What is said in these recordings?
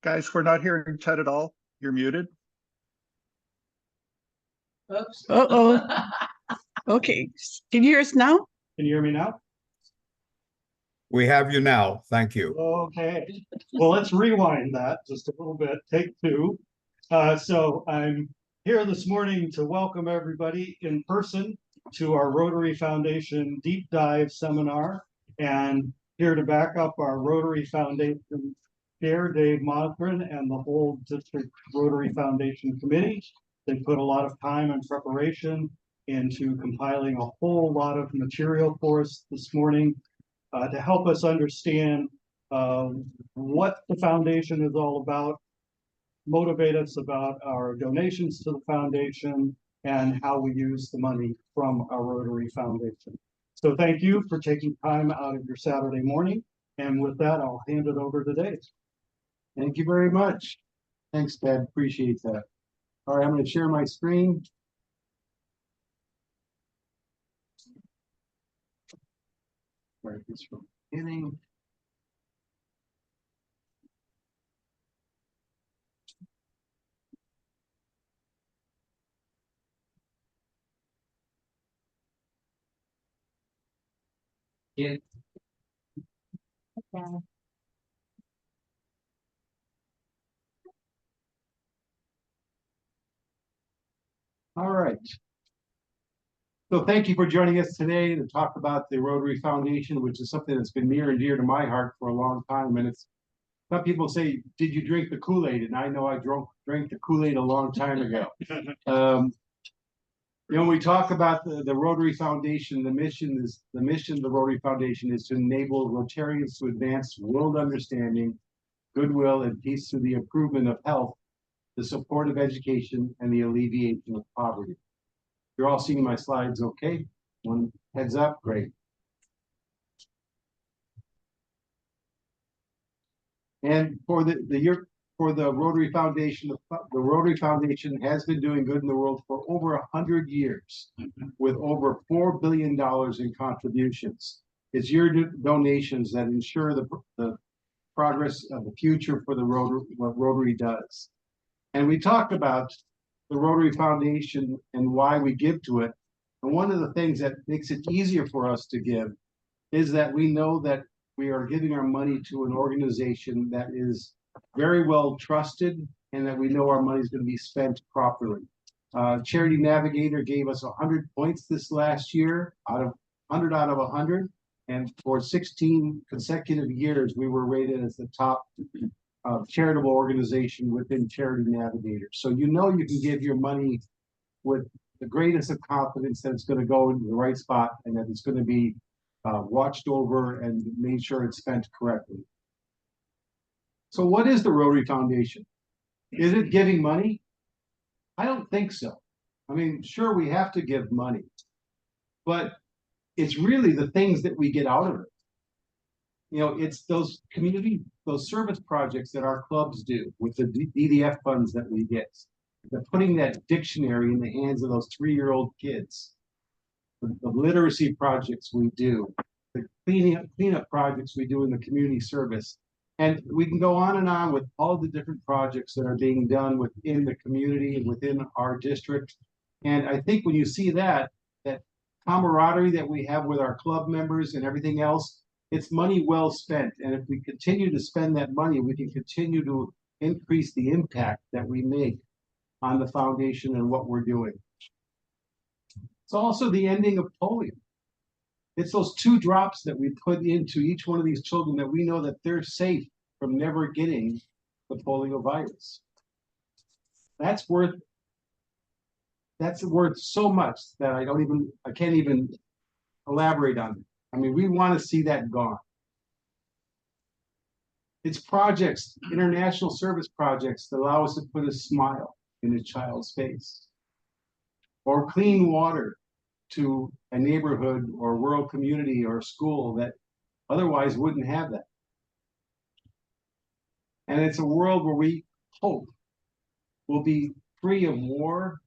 Guys, we're not hearing Ted at all. You're muted. Oops. Uh-oh. Okay. Can you hear us now? Can you hear me now? We have you now. Thank you. Okay. Well, let's rewind that just a little bit. Take two. So I'm here this morning to welcome everybody in person to our Rotary Foundation Deep Dive Seminar, and here to back up our Rotary Foundation Chair, Dave Mothran, and the whole District Rotary Foundation Committee. They put a lot of time and preparation into compiling a whole lot of material for us this morning to help us understand what the foundation is all about, motivate us about our donations to the foundation, and how we use the money from our Rotary Foundation. So thank you for taking time out of your Saturday morning. And with that, I'll hand it over to Dave. Thank you very much. Thanks, Ted. Appreciate that. All right, I'm going to share my screen. Right, this from the beginning. Yeah. Okay. All right. So thank you for joining us today to talk about the Rotary Foundation, which is something that's been near and dear to my heart for a long time. And it's some people say, "Did you drink the Kool-Aid?" And I know I drank the Kool-Aid a long time ago. When we talk about the Rotary Foundation, the mission of the Rotary Foundation is to enable Rotarians to advance world understanding, goodwill, and peace through the improvement of health, the support of education, and the alleviation of poverty. You're all seeing my slides okay? One heads up, great. And for the Rotary Foundation, the Rotary Foundation has been doing good in the world for over 100 years, with over $4 billion in contributions. It's your donations that ensure the progress of the future for the Rotary, what Rotary does. And we talk about the Rotary Foundation and why we give to it. And one of the things that makes it easier for us to give is that we know that we are giving our money to an organization that is very well trusted, and that we know our money is going to be spent properly. Charity Navigator gave us 100 points this last year, 100 out of 100, and for 16 consecutive years, we were rated as the top charitable organization within Charity Navigator. So you know you can give your money with the greatest of confidence that it's going to go into the right spot, and that it's going to be watched over and made sure it's spent correctly. So what is the Rotary Foundation? Is it giving money? I don't think so. I mean, sure, we have to give money, but it's really the things that we get out of it. You know, it's those service projects that our clubs do with the DDF funds that we get. They're putting that dictionary in the hands of those 3-year-old kids. The literacy projects we do, the cleanup projects we do in the community service. And we can go on with all the different projects that are being done within the community and within our district. And I think when you see that camaraderie that we have with our club members and everything else, it's money well spent. And if we continue to spend that money, we can continue to increase the impact that we make on the foundation and what we're doing. It's also the ending of polio. It's those 2 drops that we put into each one of these children that we know that they're safe from never getting the polio virus. That's worth so much that I can't even elaborate on it. I mean, we want to see that gone. It's projects, international service projects, that allow us to put a smile in a child's face, or clean water to a neighborhood or rural community or school that otherwise wouldn't have that. And it's a world where we hope will be free of war,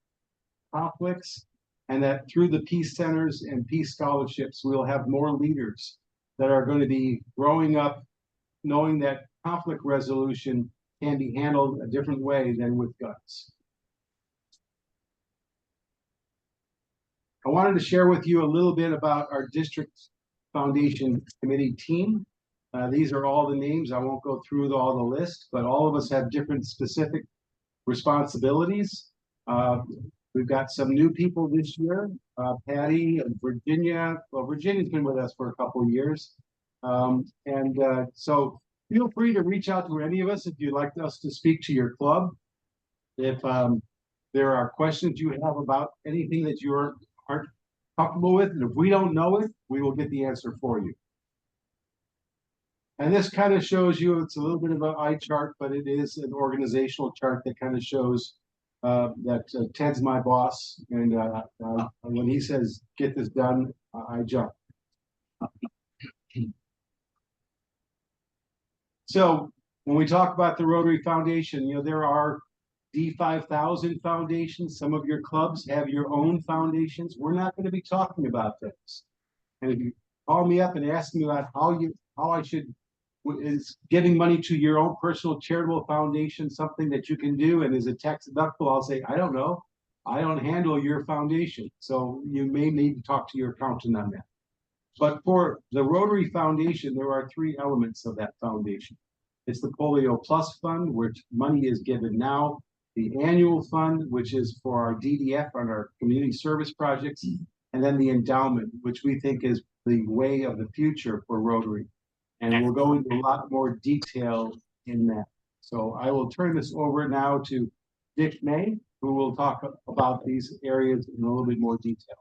conflicts, and that through the peace centers and peace scholarships, we'll have more leaders that are going to be growing up knowing that conflict resolution can be handled a different way than with guns. I wanted to share with you a little bit about our district foundation committee team. These are all the names. I won't go through all the list, but all of us have different specific responsibilities. We've got some new people this year, Patty and Virginia. Well, Virginia's been with us for a couple of years. So feel free to reach out to any of us if you'd like us to speak to your club. If there are questions you have about anything that you aren't comfortable with, and if we don't know it, we will get the answer for you. And this kind of shows you, it's a little bit of an eye chart, but it is an organizational chart that kind of shows that Ted's my boss, and when he says get this done, I jump. So when we talk about the Rotary Foundation, you know, there are D5000 foundations. Some of your clubs have your own foundations. We're not going to be talking about this. And if you call me up and ask me about how I should, is giving money to your own personal charitable foundation something that you can do and is a tax deductible, I'll say, I don't know. I don't handle your foundation. So you may need to talk to your accountant on that. But for the Rotary Foundation, there are three elements of that foundation. It's the Polio Plus Fund, which money is given now. The annual fund, which is for our DDF on our community service projects, and then the endowment, which we think is the way of the future for Rotary. And we'll go into a lot more detail in that. So I will turn this over now to Dick May, who will talk about these areas in a little bit more detail.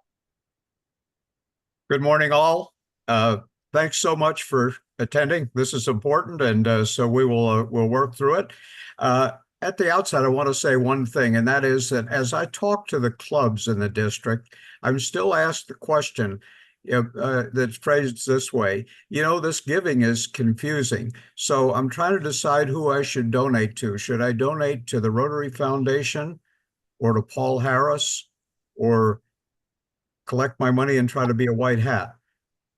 Good morning, all. Thanks so much for attending. This is important, and so we'll work through it. At the outset, I want to say one thing, and that is that as I talk to the clubs in the district, I'm still asked the question that's phrased this way. You know, this giving is confusing. So I'm trying to decide who I should donate to. Should I donate to the Rotary Foundation or to Paul Harris, or collect my money and try to be a white hat?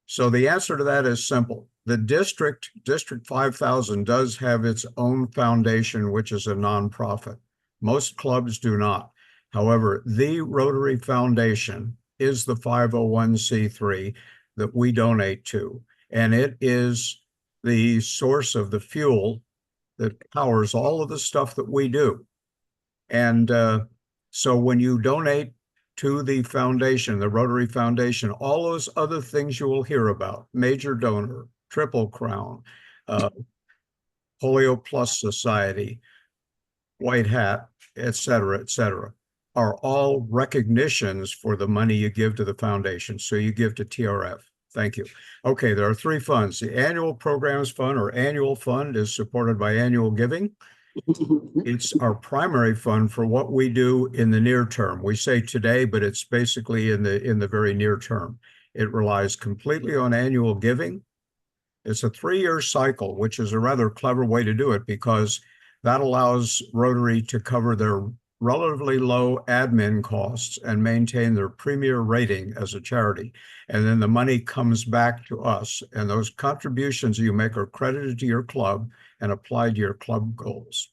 So the answer to that is simple. The District 5000 does have its own foundation, which is a nonprofit. Most clubs do not. However, the Rotary Foundation is the 501c3 that we donate to, and it is the source of the fuel that powers all of the stuff that we do. And so when you donate to the foundation, the Rotary Foundation, all those other things you will hear about, major donor, Triple Crown, Polio Plus Society, White Hat, et cetera, are all recognitions for the money you give to the foundation. So you give to TRF. Thank you. Okay, there are three funds. The Annual Programs Fund, or Annual Fund, is supported by annual giving. It's our primary fund for what we do in the near term. We say today, but it's basically in the very near term. It relies completely on annual giving. It's a 3-year cycle, which is a rather clever way to do it, because that allows Rotary to cover their relatively low admin costs and maintain their premier rating as a charity. And then the money comes back to us, and those contributions you make are credited to your club and applied to your club goals.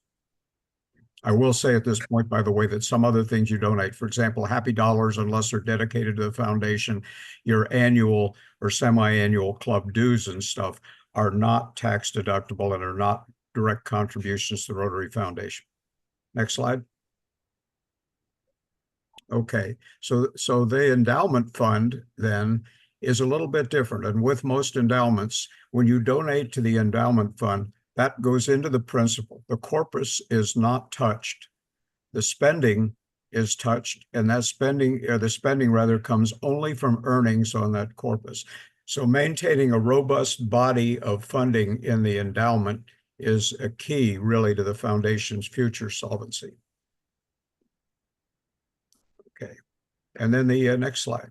I will say at this point, by the way, that some other things you donate, for example, Happy Dollars, unless they're dedicated to the foundation, your annual or semi-annual club dues and stuff are not tax deductible and are not direct contributions to the Rotary Foundation. Next slide. Okay, so the endowment fund then is a little bit different. And with most endowments, when you donate to the endowment fund, that goes into the principal. The corpus is not touched. The spending is touched, and that spending, or the spending rather, comes only from earnings on that corpus. So maintaining a robust body of funding in the endowment is a key, really, to the foundation's future solvency. Okay, and then the next slide.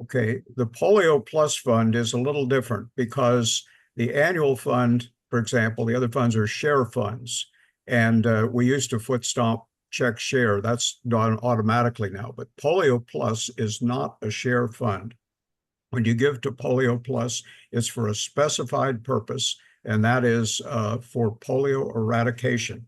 Okay, the Polio Plus Fund is a little different, because the annual fund, for example, the other funds are share funds. And we used to foot stomp check share. That's done automatically now. But Polio Plus is not a share fund. When you give to Polio Plus, it's for a specified purpose and that is for polio eradication.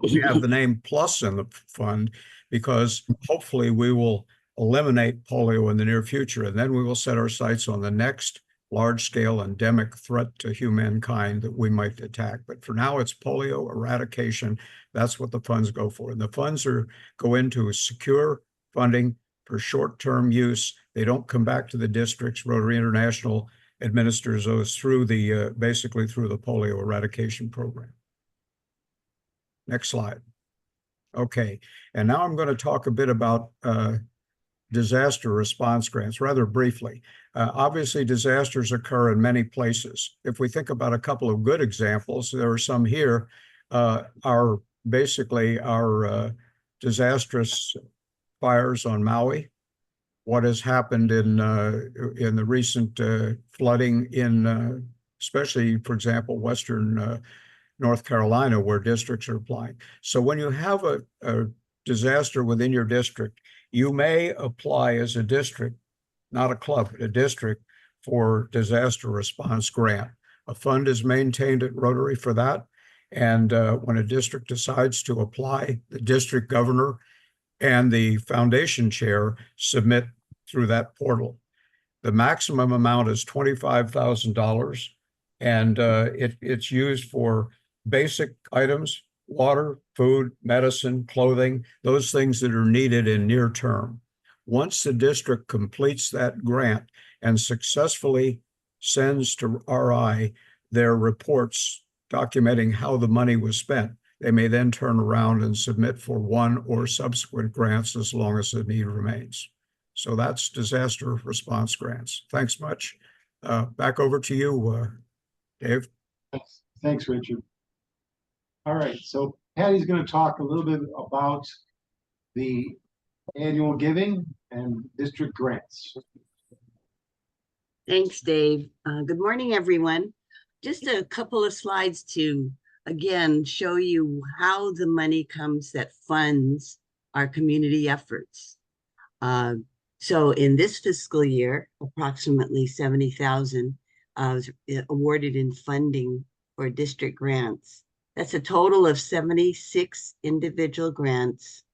We have the name Plus in the fund because hopefully we will eliminate polio in the near future, and then we will set our sights on the next large-scale endemic threat to humankind that we might attack. But for now, it's polio eradication. That's what the funds go for. And the funds go into secure funding for short-term use. They don't come back to the districts. Rotary International administers those through the basically through the polio eradication program. Next slide. Okay, and now I'm going to talk a bit about disaster response grants rather briefly. Obviously, disasters occur in many places. If we think about a couple of good examples, there are some here, are basically our disastrous fires on Maui, what has happened in the recent flooding in, especially, for example, Western North Carolina, where districts are applying. So when you have a disaster within your district, you may apply as a district, not a club, but a district, for disaster response grant. A fund is maintained at Rotary for that. And when a district decides to apply, the district governor and the foundation chair submit through that portal. The maximum amount is $25,000, and it's used for basic items, water, food, medicine, clothing, those things that are needed in near term. Once the district completes that grant and successfully sends to RI their reports documenting how the money was spent, they may then turn around and submit for one or subsequent grants as long as the need remains. So that's disaster response grants. Thanks much. Back over to you, Dave. Thanks, Richard. All right, so Patty's going to talk a little bit about the annual giving and district grants. Thanks, Dave. Good morning, everyone. Just a couple of slides to, again, show you how the money comes that funds our community efforts. So in this fiscal year, approximately 70,000 was awarded in funding for district grants. That's a total of 76 individual grants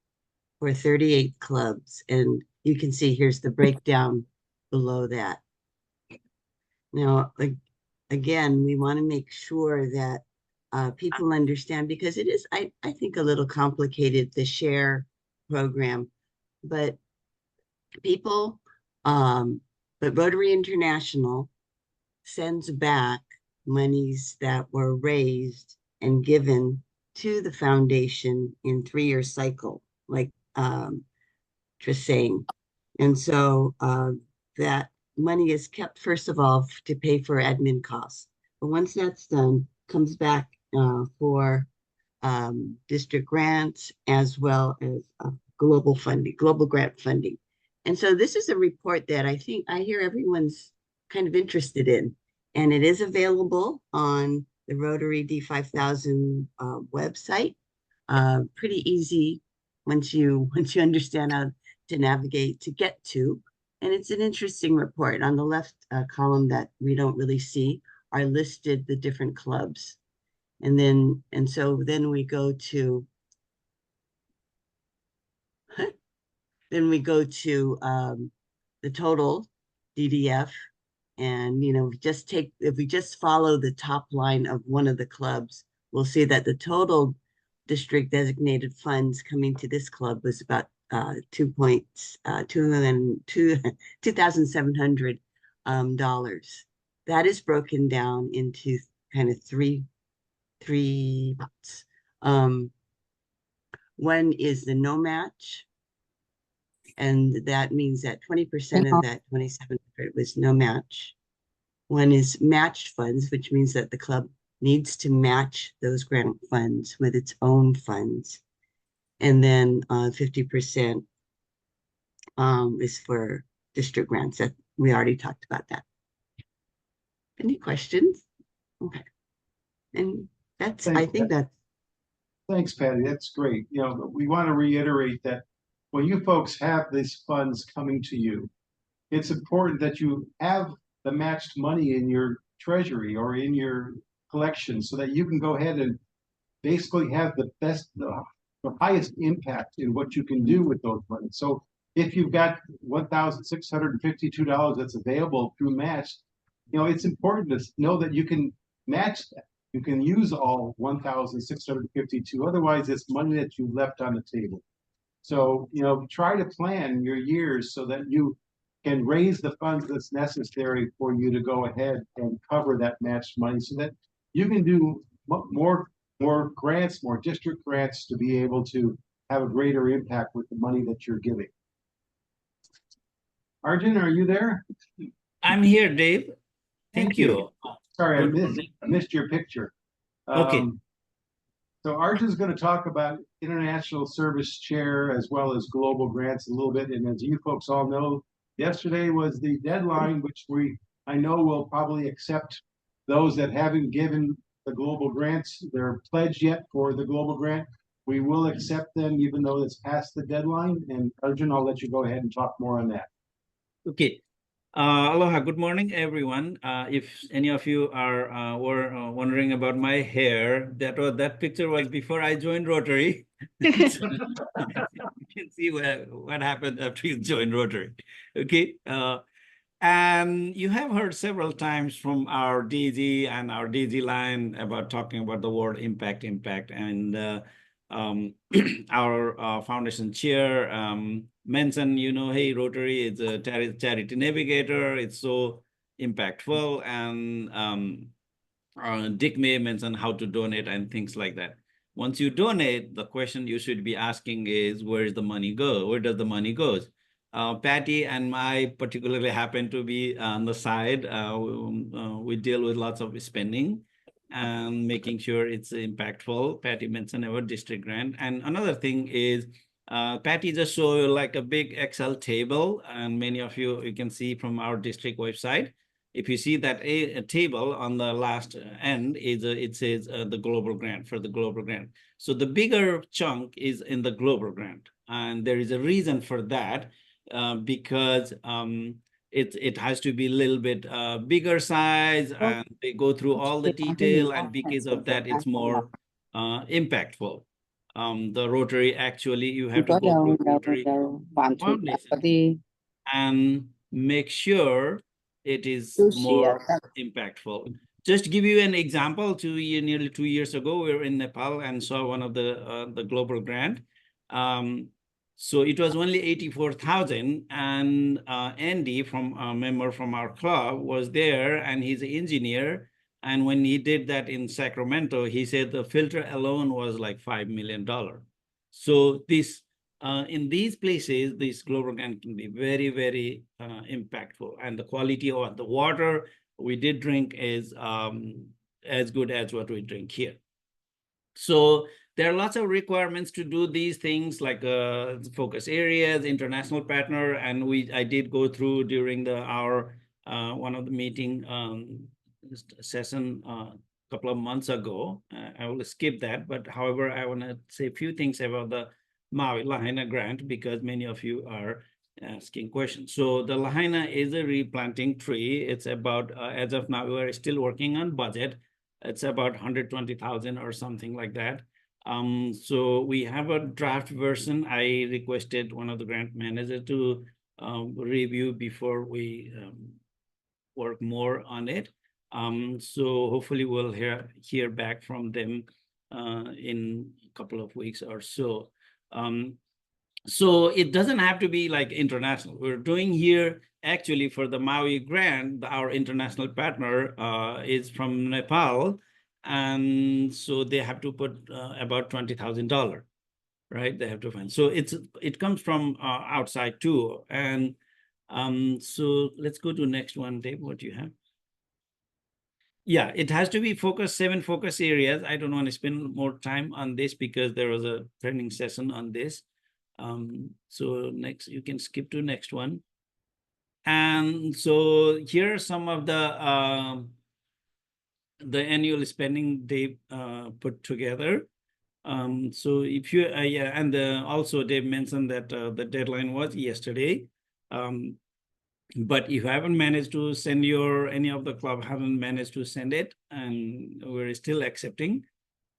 for 38 clubs. And you can see here's the breakdown below that. Now, again, we want to make sure that people understand, because it is, I think, a little complicated, the share program, but people, but Rotary International sends back monies that were raised and given to the foundation in 3-year cycle, like just saying. And so that money is kept, first of all, to pay for admin costs. But once that's done, comes back for district grants as well as global funding, global grant funding. And so this is a report that I think I hear everyone's kind of interested in, and it is available on the Rotary D5000 website. Pretty easy once you understand how to navigate to get to. And it's an interesting report. On the left column that we don't really see are listed the different clubs. And so then we go to the total DDF, and if we just follow the top line of one of the clubs, we'll see that the total district designated funds coming to this club was about $2,700. That is broken down into kind of three pots. One is the no match, and that means that 20% of that 2,700 was no match. One is matched funds, which means that the club needs to match those grant funds with its own funds. And then 50% is for district grants. That we already talked about that. Any questions? Okay. And that's, I think that's. Thanks, Patty. That's great. We want to reiterate that when you folks have these funds coming to you, it's important that you have the matched money in your treasury or in your collection so that you can go ahead and basically have the highest impact in what you can do with those monies. So if you've got $1,652 that's available through match, it's important to know that you can match that. You can use all 1,652. Otherwise, it's money that you left on the table. So, try to plan your years so that you can raise the funds that's necessary for you to go ahead and cover that matched money so that you can do more grants, more district grants to be able to have a greater impact with the money that you're giving. Arjun, are you there? I'm here, Dave. Thank you. Sorry, Good I morning. missed your picture. Okay. So Arjun's going to talk about International Service Chair as well as global grants a little bit. And as you folks all know, yesterday was the deadline, which I know will probably accept those that haven't given the global grants their pledge yet for the global grant. We will accept them even though it's past the deadline. And Arjun, I'll let you go ahead and talk more on that. Okay. Aloha. Good morning, everyone. If any of you were wondering about my hair, that picture was before I joined Rotary. So, you can see what happened after you joined Rotary. Okay. And you have heard several times from our DG and our DG line about talking about the word impact, and our foundation chair mentioned, hey, Rotary is a charity navigator. It's so impactful. And Dick May mentioned how to donate and things like that. Once you donate, the question you should be asking is, where does the money go? Where does the money go? Patty and I particularly happen to be on the side. We deal with lots of spending and making sure it's impactful. Patty mentioned our district grant. And another thing is, Patty just showed like a big Excel table, and many of you can see from our district website. If you see that a table on the last end, it says the global grant, for the global grant. So the bigger chunk is in the global grant. And there is a reason for that, because it has to be a little bit bigger size, and they go through all the detail, and because of that, it's more impactful. The Rotary, actually, you have to go through Rotary Foundation and make sure it is more impactful. Just to give you an example, nearly 2 years ago, we were in Nepal and saw one of the global grant. So it was only 84,000, and Andy, from a member from our club, was there, and he's an engineer. And when he did that in Sacramento, he said the filter alone was like $5 million. So this, in these places, this global grant can be very, very impactful. And the quality of the water we did drink is as good as what we drink here. So there are lots of requirements to do these things, like focus areas, international partner, and I did go through during our one of the meeting session a couple of months ago. I will skip that, but however, I want to say a few things about the Maui Lahaina grant, because many of you are asking questions. So the Lahaina is a replanting tree. It's about, as of now, we're still working on budget. It's about 120,000 or something like that. So we have a draft version. I requested one of the grant managers to review before we work more on it. So hopefully we'll hear back from them in a couple of weeks or so. So it doesn't have to be like international. We're doing here, actually, for the Maui grant, our international partner is from Nepal. And so they have to put about $20,000, right? They have to find. So it comes from outside too. And so let's go to next one, Dave, what you have. Yeah, it has to be 7 focus areas. I don't want to spend more time on this because there was a training session on this. So next, you can skip to next one. And so here are some of the annual spending they put together. So if you, yeah, and also Dave mentioned that the deadline was yesterday. But if you haven't managed to send any of the club haven't managed to send it, and we're still accepting.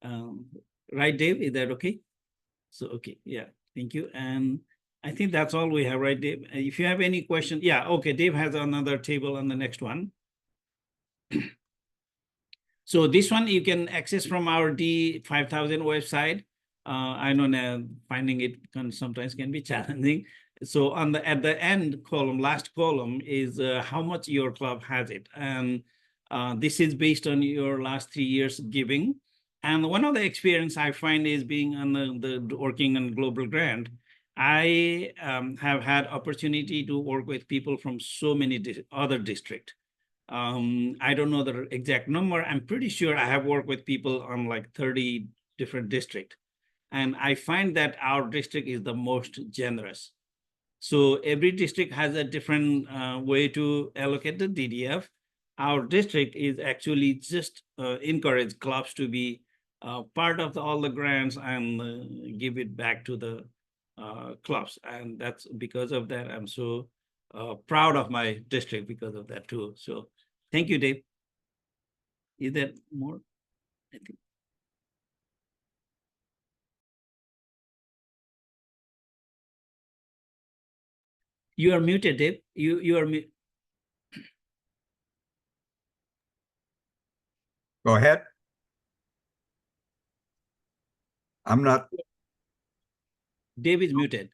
Right, Dave, is that okay? So, okay, yeah, thank you. And I think that's all we have, right, Dave? If you have any question, yeah, okay, Dave has another table on the next one. So this one you can access from our D5000 website. I know now finding it sometimes can be challenging. So at the end column, last column is how much your club has it. And this is based on your last 3 years giving. And one of the experience I find is being on the working on global grant. I have had opportunity to work with people from so many other districts. I don't know the exact number. I'm pretty sure I have worked with people on like 30 different districts. And I find that our district is the most generous. So every district has a different way to allocate the DDF. Our district is actually just encourage clubs to be part of all the grants and give it back to the clubs. And that's because of that, I'm so proud of my district because of that too. So thank you, Dave. Is there more? I think. You are muted, Dave. You are muted. Go ahead. I'm not. Dave is muted.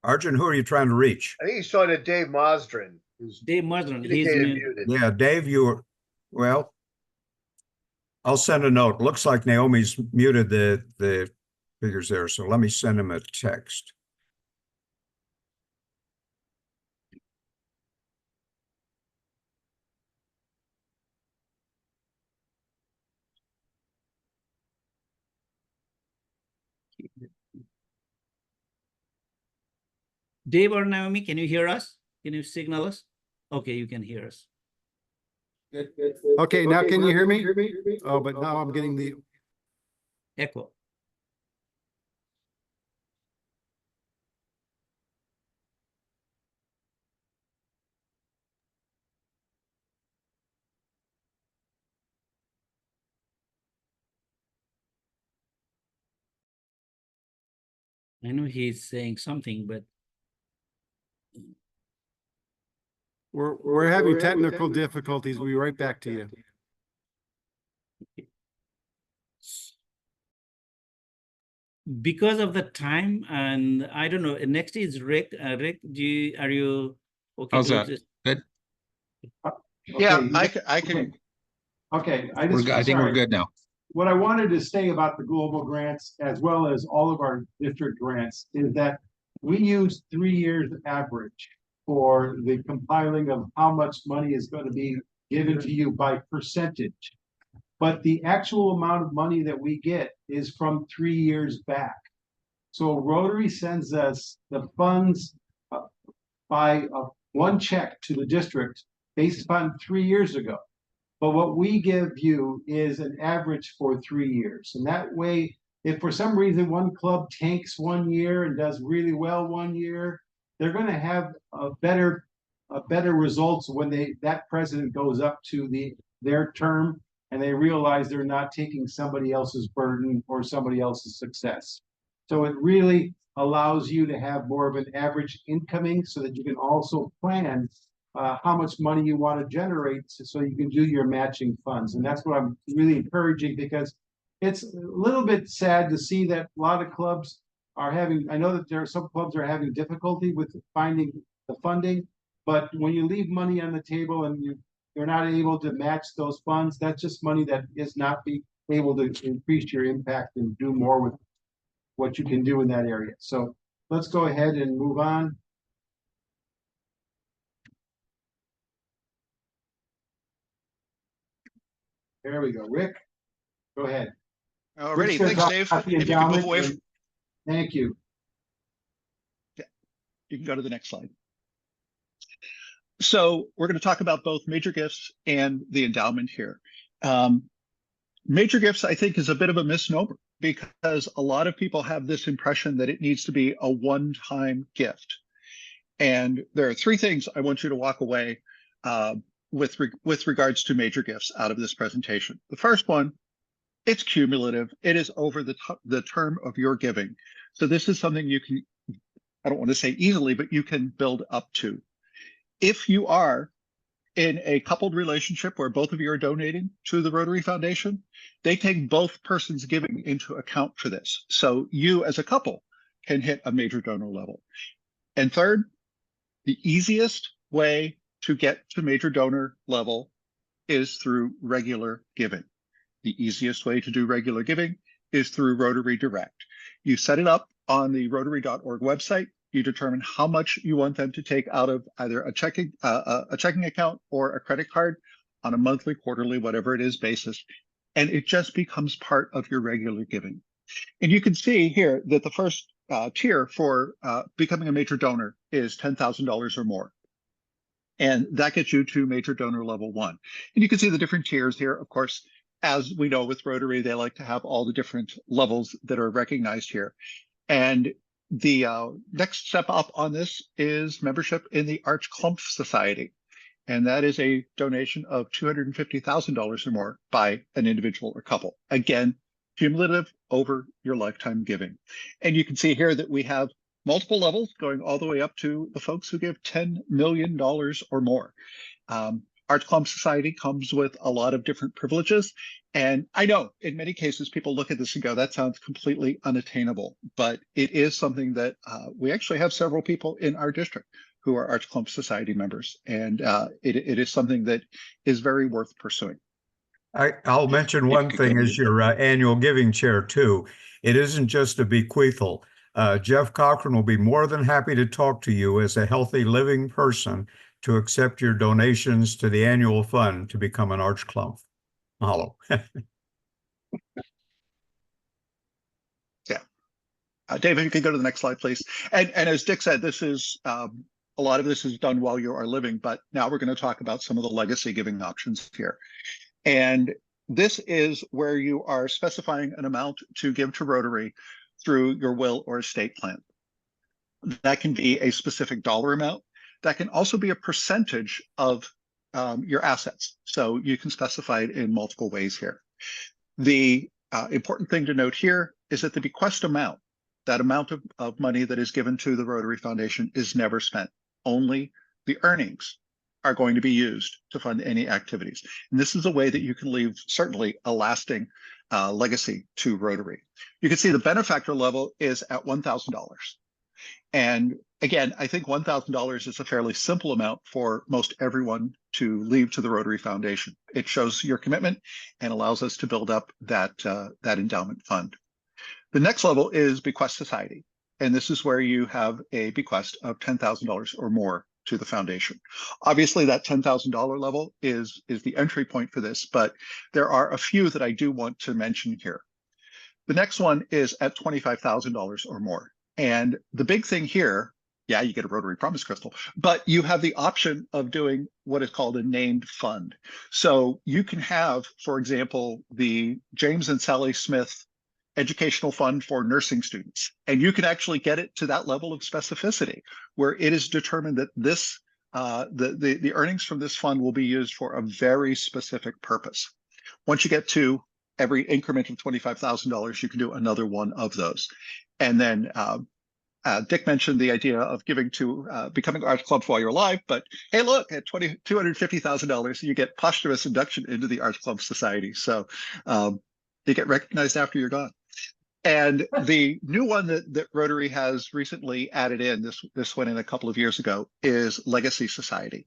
Arjun, who are you trying to reach? I think he's talking to Dave Mosdrin, who's Dave Musdrin, he's indicated muted. muted. Yeah, Dave, well, I'll send a note. Looks like Naomi's muted the figures there. So let me send him a text. Dave or Naomi, can you hear us? Can you signal us? Okay, you can hear us. Okay, now can you hear me? Oh, but now I'm getting the, Echo. I know he's saying something, but we're having technical difficulties. We'll be right back to you. because of the time, and I don't know. Next is Rick. Rick, are you okay? How's to that? just- Good. Yeah, Okay, I can, Okay, I think we're good now. What I wanted to say about the global grants, as well as all of our district grants, is that we use 3 years average for the compiling of how much money is going to be given to you by percentage. But the actual amount of money that we get is from 3 years back. So Rotary sends us the funds by one check to the district based upon 3 years ago. But what we give you is an average for 3 years. And that way, if for some reason one club tanks 1 year and does really well 1 year, they're going to have a better results when that president goes up to their term and they realize they're not taking somebody else's burden or somebody else's success. So it really allows you to have more of an average incoming so that you can also plan how much money you want to generate so you can do your matching funds. And that's what I'm really encouraging, because it's a little bit sad to see that a lot of clubs are having, I know that there are some clubs are having difficulty with finding the funding, but when you leave money on the table and you're not able to match those funds, that's just money that is not be able to increase your impact and do more with what you can do in that area. So let's go ahead and move on. There we go. Rick, go ahead. Alrighty, Rick's gonna thanks, talk Dave. about the If you can move endowment away, and- Thank you. you can go to the next slide. So we're going to talk about both major gifts and the endowment here. Major gifts, I think, is a bit of a misnomer because a lot of people have this impression that it needs to be a one-time gift. And there are three things I want you to walk away with regards to major gifts out of this presentation. The first one, it's cumulative. It is over the term of your giving. So this is something you can, I don't want to say easily, but you can build up to. If you are in a coupled relationship where both of you are donating to the Rotary Foundation, they take both persons' giving into account for this. So you as a couple can hit a major donor level. And third, the easiest way to get to major donor level is through regular giving. The easiest way to do regular giving is through Rotary Direct. You set it up on the Rotary.org website. You determine how much you want them to take out of either a checking account or a credit card on a monthly, quarterly, whatever it is basis. And it just becomes part of your regular giving. And you can see here that the first tier for becoming a major donor is $10,000 or more. And that gets you to major donor level 1. And you can see the different tiers here. Of course, as we know with Rotary, they like to have all the different levels that are recognized here. And the next step up on this is membership in the Arch Clump Society. And that is a donation of $250,000 or more by an individual or couple. Again, cumulative over your lifetime giving. And you can see here that we have multiple levels going all the way up to the folks who give $10 million or more. Arch Clump Society comes with a lot of different privileges. And I know in many cases, people look at this and go, that sounds completely unattainable. But it is something that we actually have several people in our district who are Arch Clump Society members. And it is something that is very worth pursuing. I'll mention one thing as your annual giving chair too. It isn't just a bequeathal. Jeff Cochran will be more than happy to talk to you as a healthy living person to accept your donations to the annual fund to become an Arch Clump. Mahalo. Yeah. David, you can go to the next slide, please. And as Dick said, this is a lot of this is done while you are living, but now we're going to talk about some of the legacy giving options here. And this is where you are specifying an amount to give to Rotary through your will or estate plan. That can be a specific dollar amount. That can also be a percentage of your assets. So you can specify it in multiple ways here. The important thing to note here is that the bequest amount, that amount of money that is given to the Rotary Foundation, is never spent. Only the earnings are going to be used to fund any activities. And this is a way that you can leave certainly a lasting legacy to Rotary. You can see the benefactor level is at $1,000. And again, I think $1,000 is a fairly simple amount for most everyone to leave to the Rotary Foundation. It shows your commitment and allows us to build up that endowment fund. The next level is Bequest Society. And this is where you have a bequest of $10,000 or more to the foundation. Obviously, that $10,000 level is the entry point for this, but there are a few that I do want to mention here. The next one is at $25,000 or more. And the big thing here, yeah, you get a Rotary Promise Crystal, but you have the option of doing what is called a named fund. So you can have, for example, the James and Sally Smith Educational Fund for nursing students, and you can actually get it to that level of specificity where it is determined that this the earnings from this fund will be used for a very specific purpose. Once you get to every increment of $25,000, you can do another one of those. And then Dick mentioned the idea of giving to becoming Arch Club while you're alive, but hey, look, at $250,000, you get posthumous induction into the Arch Club Society. So you get recognized after you're gone. And the new one that Rotary has recently added in, this went in a couple of years ago, is Legacy Society.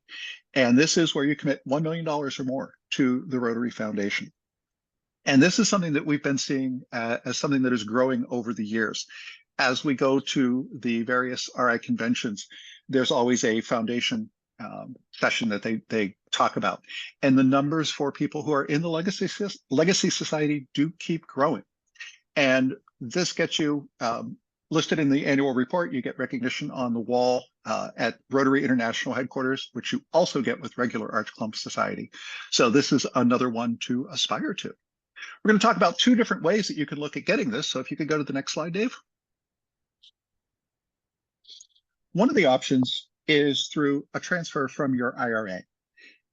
And this is where you commit $1 million or more to the Rotary Foundation. And this is something that we've been seeing as something that is growing over the years. As we go to the various RI conventions, there's always a foundation session that they talk about. And the numbers for people who are in the Legacy Society do keep growing. And this gets you listed in the annual report. You get recognition on the wall at Rotary International Headquarters, which you also get with regular Arch Clump Society. So this is another one to aspire to. We're going to talk about two different ways that you can look at getting this. So if you could go to the next slide, Dave. One of the options is through a transfer from your IRA.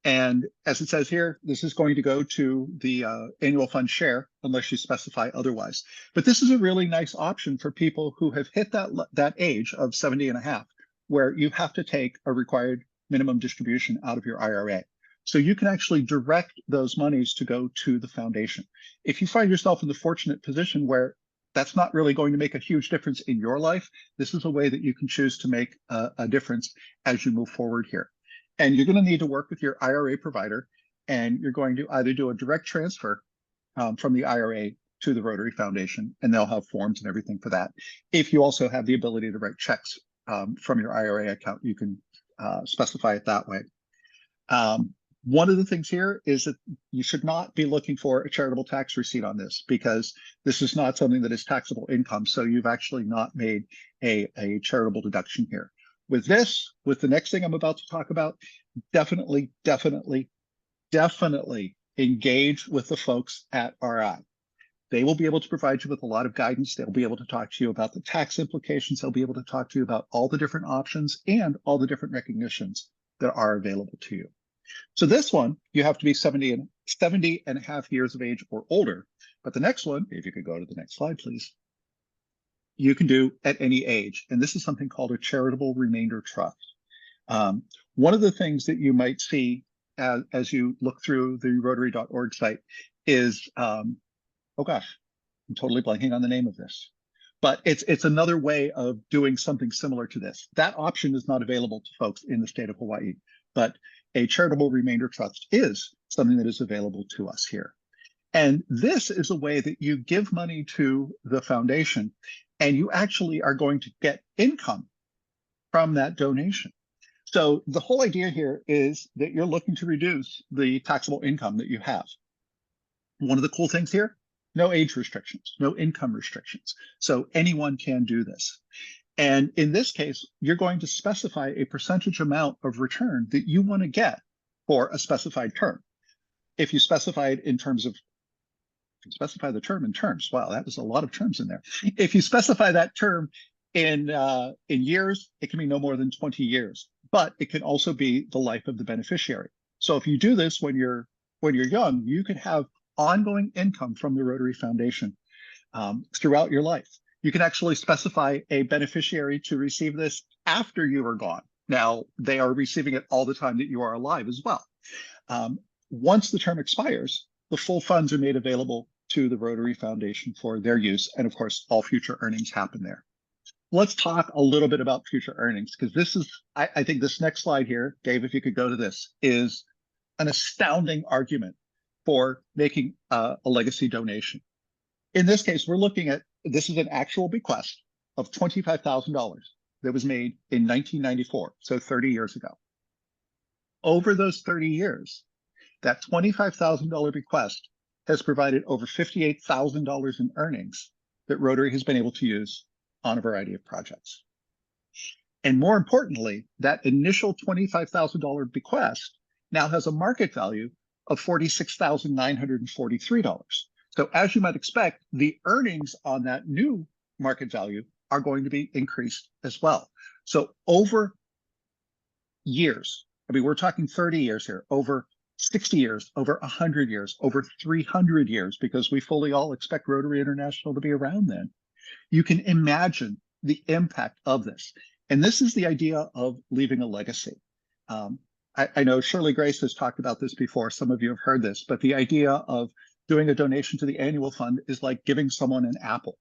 And as it says here, this is going to go to the annual fund share unless you specify otherwise. But this is a really nice option for people who have hit that age of 70 and a half, where you have to take a required minimum distribution out of your IRA. So you can actually direct those monies to go to the foundation. If you find yourself in the fortunate position where that's not really going to make a huge difference in your life, this is a way that you can choose to make a difference as you move forward here. And you're going to need to work with your IRA provider, and you're going to either do a direct transfer from the IRA to the Rotary Foundation, and they'll have forms and everything for that. If you also have the ability to write checks from your IRA account, you can specify it that way. One of the things here is that you should not be looking for a charitable tax receipt on this, because this is not something that is taxable income. So you've actually not made a charitable deduction here. With this, with the next thing I'm about to talk about, definitely engage with the folks at RI. They will be able to provide you with a lot of guidance. They'll be able to talk to you about the tax implications. They'll be able to talk to you about all the different options and all the different recognitions that are available to you. So this one, you have to be 70 and a half years of age or older. But the next one, if you could go to the next slide, please, you can do at any age. And this is something called a charitable remainder trust. One of the things that you might see as you look through the Rotary.org site is, oh gosh, I'm totally blanking on the name of this. But it's another way of doing something similar to this. That option is not available to folks in the state of Hawaii, but a charitable remainder trust is something that is available to us here. And this is a way that you give money to the foundation, and you actually are going to get income from that donation. So the whole idea here is that you're looking to reduce the taxable income that you have. One of the cool things here, no age restrictions, no income restrictions. So anyone can do this. And in this case, you're going to specify a percentage amount of return that you want to get for a specified term. If you specify it in terms of, specify the term in terms, wow, that was a lot of terms in there. If you specify that term in years, it can be no more than 20 years, but it can also be the life of the beneficiary. So if you do this when you're young, you can have ongoing income from the Rotary Foundation throughout your life. You can actually specify a beneficiary to receive this after you are gone. Now, they are receiving it all the time that you are alive as well. Once the term expires, the full funds are made available to the Rotary Foundation for their use. And of course, all future earnings happen there. Let's talk a little bit about future earnings, because this is, I think this next slide here, Dave, if you could go to this, is an astounding argument for making a legacy donation. In this case, we're looking at, this is an actual bequest of $25,000 that was made in 1994, so 30 years ago. Over those 30 years, that $25,000 bequest has provided over $58,000 in earnings that Rotary has been able to use on a variety of projects. And more importantly, that initial $25,000 bequest now has a market value of $46,943. So as you might expect, the earnings on that new market value are going to be increased as well. So over years, I mean, we're talking 30 years here, over 60 years, over 100 years, over 300 years, because we fully all expect Rotary International to be around then. You can imagine the impact of this. And this is the idea of leaving a legacy. I know Shirley Grace has talked about this before. Some of you have heard this, but the idea of doing a donation to the annual fund is like giving someone an apple.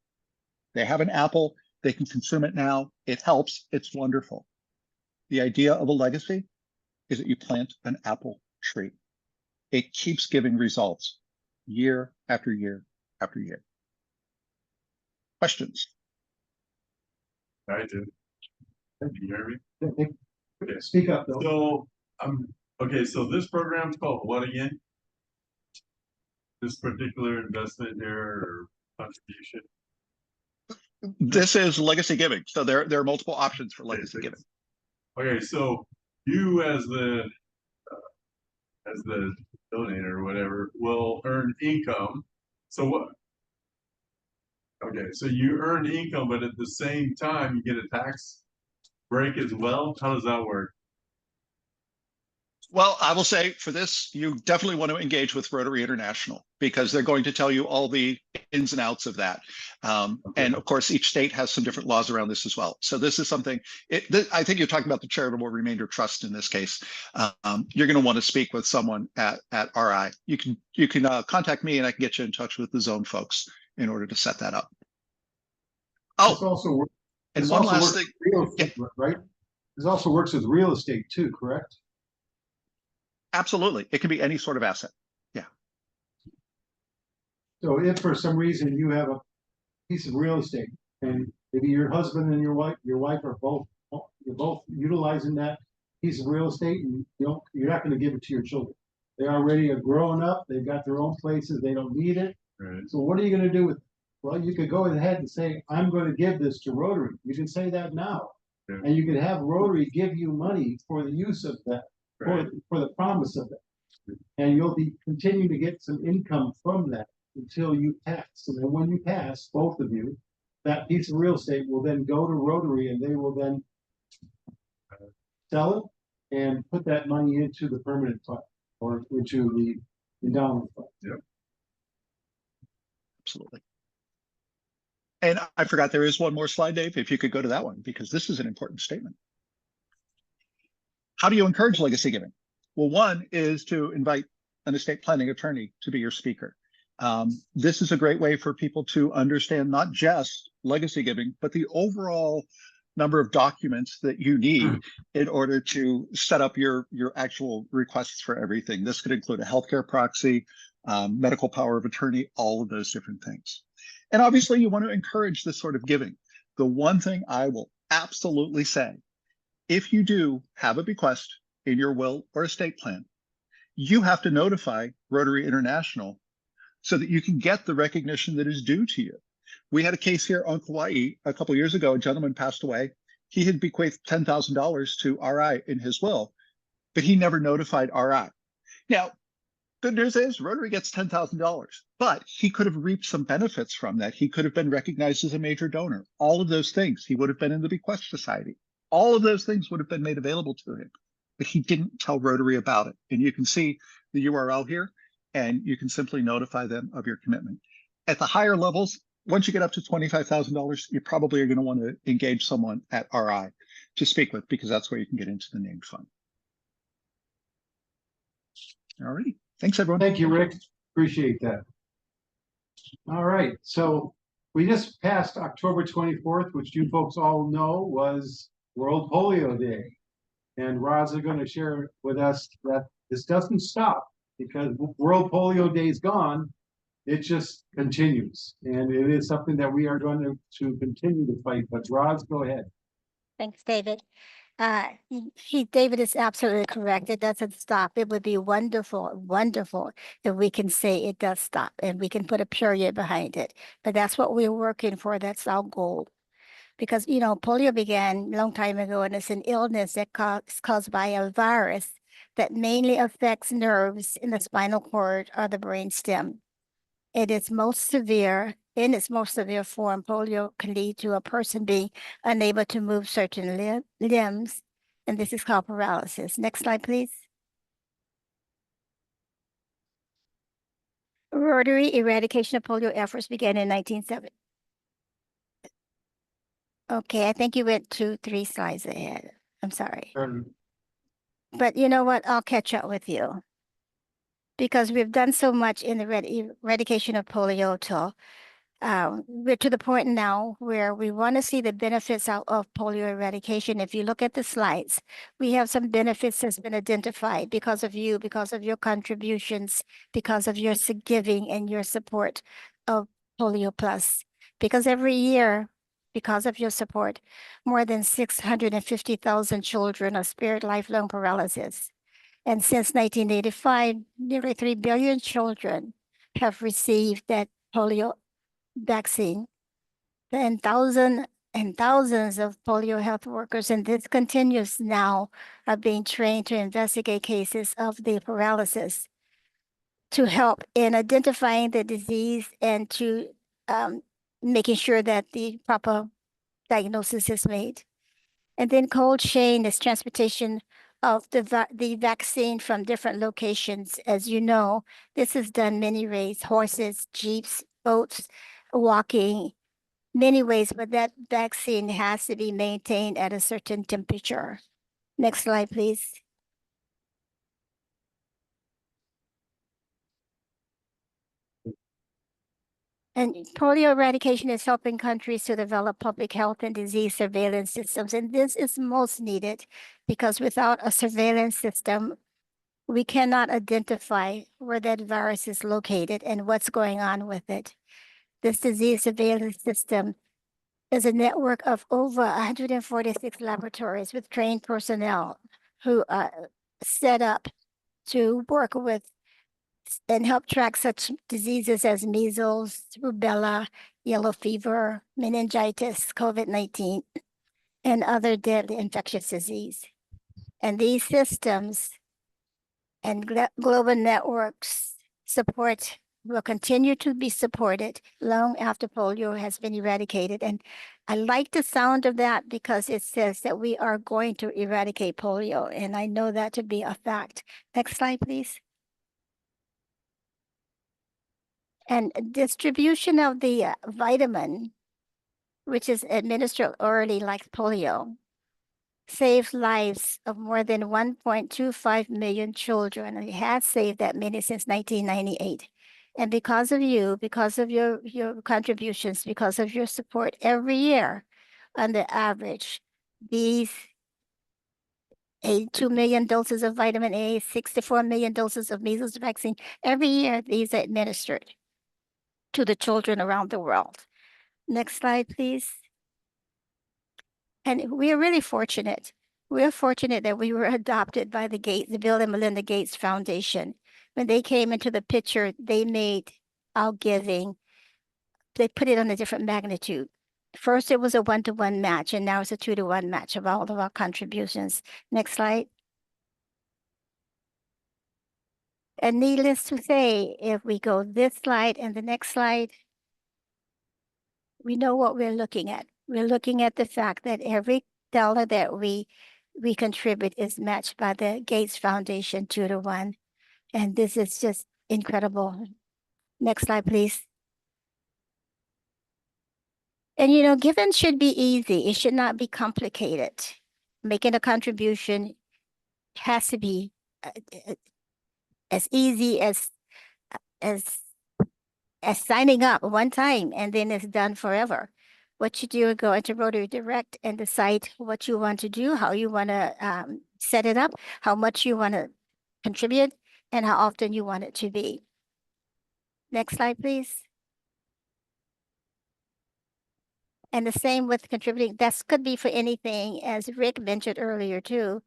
They have an apple, they can consume it now, it helps, it's wonderful. The idea of a legacy is that you plant an apple tree. It keeps giving results year after year after year. Questions? I do. Can you hear me? Okay. Speak up, though. So, okay, so this program's called what again? This particular investment here or contribution? This is legacy giving. So there are multiple options for legacy giving. Okay, so you as the donator or whatever will earn income So what? Okay, so you earn income, but at the same time, you get a tax break as well? How does that work? Well, I will say for this, you definitely want to engage with Rotary International because they're going to tell you all the ins and outs of that. And of course, each state has some different laws around this as well. So this is something, I think you're talking about the Charitable Remainder Trust in this case. You're going to want to speak with someone at RI. You can contact me and I can get you in touch with the zone folks in order to set that up. This Oh, also, and this one also last works thing. with real estate, right? This also works with real estate too, correct? Absolutely. It can be any sort of asset. So if for some reason you have a piece of real estate and maybe your husband and your wife are both, you're both utilizing that piece of real estate and you're not gonna give it to your children. They already are growing up, they've got their own places, they don't need it. Right. So what are you gonna do with it? Well, you could go ahead and say, I'm gonna give this to Rotary. You can say that now. Yeah. And you can have Rotary give you money for the use of that, Right. for the promise of that. And you'll be continuing to get some income from that until you pass. And then when you pass, both of you, that piece of real estate will then go to Rotary and they will then sell it and put that money into the permanent fund or into the endowment fund. Absolutely. And I forgot there is one more slide, Dave, if you could go to that one, because this is an important statement. How do you encourage legacy giving? Well, one is to invite an estate planning attorney to be your speaker. This is a great way for people to understand not just legacy giving, but the overall number of documents that you need in order to set up your actual requests for everything. This could include a healthcare proxy, medical power of attorney, all of those different things. And obviously you want to encourage this sort of giving. The one thing I will absolutely say, if you do have a bequest in your will or estate plan, you have to notify Rotary International so that you can get the recognition that is due to you. We had a case here on Kauai a couple of years ago. A gentleman passed away. He had bequeathed $10,000 to RI in his will, but he never notified RI. Now, good news is Rotary gets $10,000, but he could have reaped some benefits from that. He could have been recognized as a major donor. All of those things. He would have been in the bequest society. All of those things would have been made available to him, but he didn't tell Rotary about it. And you can see the URL here, and you can simply notify them of your commitment. At the higher levels, once you get up to $25,000, you probably are going to want to engage someone at RI to speak with, because that's where you can get into the named fund. All righty. Thanks, everyone. Thank you, Rick. Appreciate that. All right, so we just passed October 24th, which you folks all know was World Polio Day. And Roz is going to share with us that this doesn't stop because World Polio Day is gone. It just continues. And it is something that we are going to continue to fight. But Roz, go ahead. Thanks, David. David is absolutely correct. It doesn't stop. It would be wonderful, wonderful if we can say it does stop and we can put a period behind it. But that's what we're working for. That's our goal. Because, you know, polio began a long time ago, and it's an illness that is caused by a virus that mainly affects nerves in the spinal cord or the brain stem. It is most severe. In its most severe form, polio can lead to a person being unable to move certain limbs, and this is called paralysis. Next slide, please. Rotary eradication of polio efforts began in 1970. Okay, I think you went 2-3 slides ahead. I'm sorry. But you know what? I'll catch up with you. Because we've done so much in the eradication of polio till we're to the point now where we want to see the benefits out of polio eradication. If you look at the slides, we have some benefits that's been identified because of you, because of your contributions, because of your giving and your support of Polio Plus. Because every year, because of your support, more than 650,000 children are spared lifelong paralysis. And since 1985, nearly 3 billion children have received that polio vaccine. And thousands and thousands of polio health workers, and this continues now, are being trained to investigate cases of the paralysis. to help in identifying the disease and to making sure that the proper diagnosis is made. And then cold chain is transportation of the vaccine from different locations. As you know, this is done many ways: horses, jeeps, boats, walking, many ways, but that vaccine has to be maintained at a certain temperature. Next slide, please. And polio eradication is helping countries to develop public health and disease surveillance systems. And this is most needed because without a surveillance system, we cannot identify where that virus is located and what's going on with it. This disease surveillance system is a network of over 146 laboratories with trained personnel who are set up to work with and help track such diseases as measles, rubella, yellow fever, meningitis, COVID-19, and other deadly infectious disease. And these systems and global networks will continue to be supported long after polio has been eradicated. And I like the sound of that because it says that we are going to eradicate polio. And I know that to be a fact. Next slide, please. And distribution of the vitamin, which is administered orally like polio, saves lives of more than 1.25 million children. And it has saved that many since 1998. And because of you, because of your contributions, because of your support every year, on the average, these 82 million doses of vitamin A, 64 million doses of measles vaccine, every year these are administered to the children around the world. Next slide, please. And we are really fortunate. We're fortunate that we were adopted by the Bill and Melinda Gates Foundation. When they came into the picture, they made our giving, they put it on a different magnitude. First, it was a 1-to-1 match, and now it's a 2-to-1 match of all of our contributions. Next slide. And needless to say, if we go this slide and the next slide, we know what we're looking at. We're looking at the fact that every dollar that we contribute is matched by the Gates Foundation 2-to-1. And this is just incredible. Next slide, please. And you know, giving should be easy. It should not be complicated. Making a contribution has to be as easy as signing up one time, and then it's done forever. What you do is go into Rotary Direct and decide what you want to do, how you want to set it up, how much you want to contribute, and how often you want it to be. Next slide, please. And the same with contributing. That could be for anything, as Rick mentioned earlier too.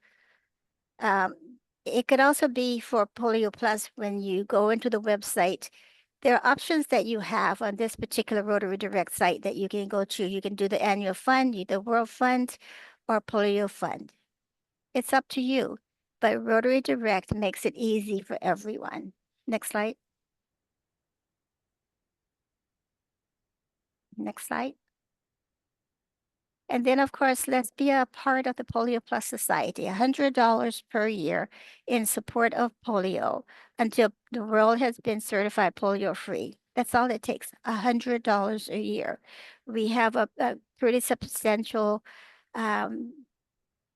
It could also be for Polio Plus. When you go into the website, there are options that you have on this particular Rotary Direct site that you can go to. You can do the annual fund, the World Fund, or Polio Fund. It's up to you, but Rotary Direct makes it easy for everyone. Next slide. Next slide. And then, of course, let's be a part of the Polio Plus Society, $100 per year in support of polio until the world has been certified polio-free. That's all it takes, $100 a year. We have a pretty substantial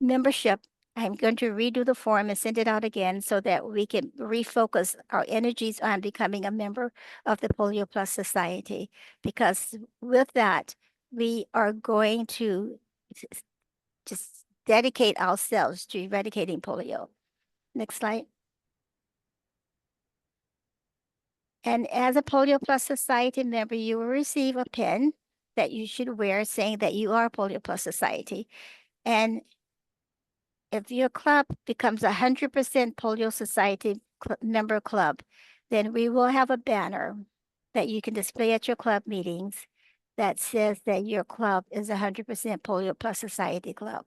membership. I'm going to redo the form and send it out again so that we can refocus our energies on becoming a member of the Polio Plus Society. Because with that, we are going to just dedicate ourselves to eradicating polio. Next slide. And as a Polio Plus Society member, you will receive a pin that you should wear saying that you are a Polio Plus Society. And if your club becomes 100% Polio Society member club, then we will have a banner that you can display at your club meetings that says that your club is 100% Polio Plus Society club.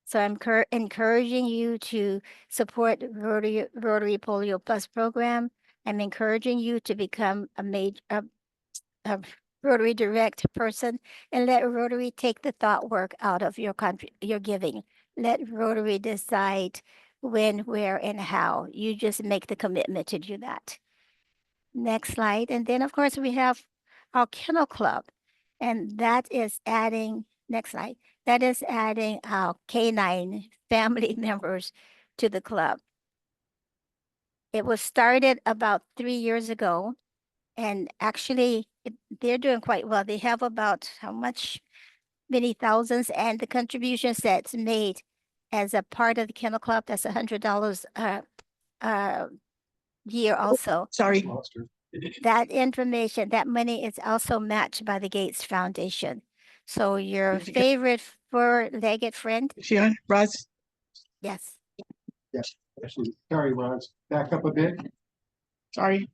So I'm encouraging you to support Rotary Polio Plus program I'm encouraging you to become a Rotary Direct person and let Rotary take the thought work out of your giving. Let Rotary decide when, where, and how. You just make the commitment to do that. Next slide. And then, of course, we have our Kennel Club. And that is adding, next slide, that is adding our canine family members to the club. It was started about 3 years ago. And actually, they're doing quite well. They have about many thousands, and the contributions that's made as a part of the Kennel Club, that's $100 a year also. Sorry. That information, that money is also matched by the Gates Foundation. So your favorite four-legged friend, Is she on, Roz? yes, Yes, actually, sorry, Roz, back up a bit. Sorry.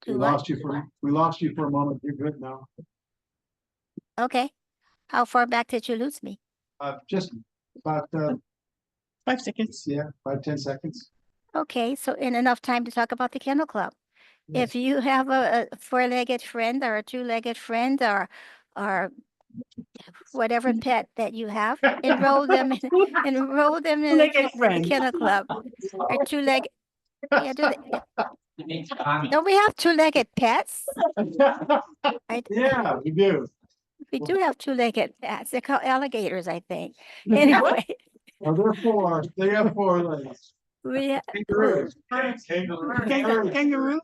We do what? lost you for a moment. You're good now. Okay. How far back did you lose me? Just about, 5 seconds. yeah, 5-10 seconds. Okay, so in enough time to talk about the Kennel Club. If you have a four-legged friend or a two-legged friend or whatever pet that you have, enroll them in the Two-legged friend. Kennel Club. Or two-legged, yeah, don't we have two-legged pets? Yeah, we do. We do have two-legged pets. They're called alligators, I think. Anyway, Well, they have 4 legs. we ha- Kangaroos. Kangaroo.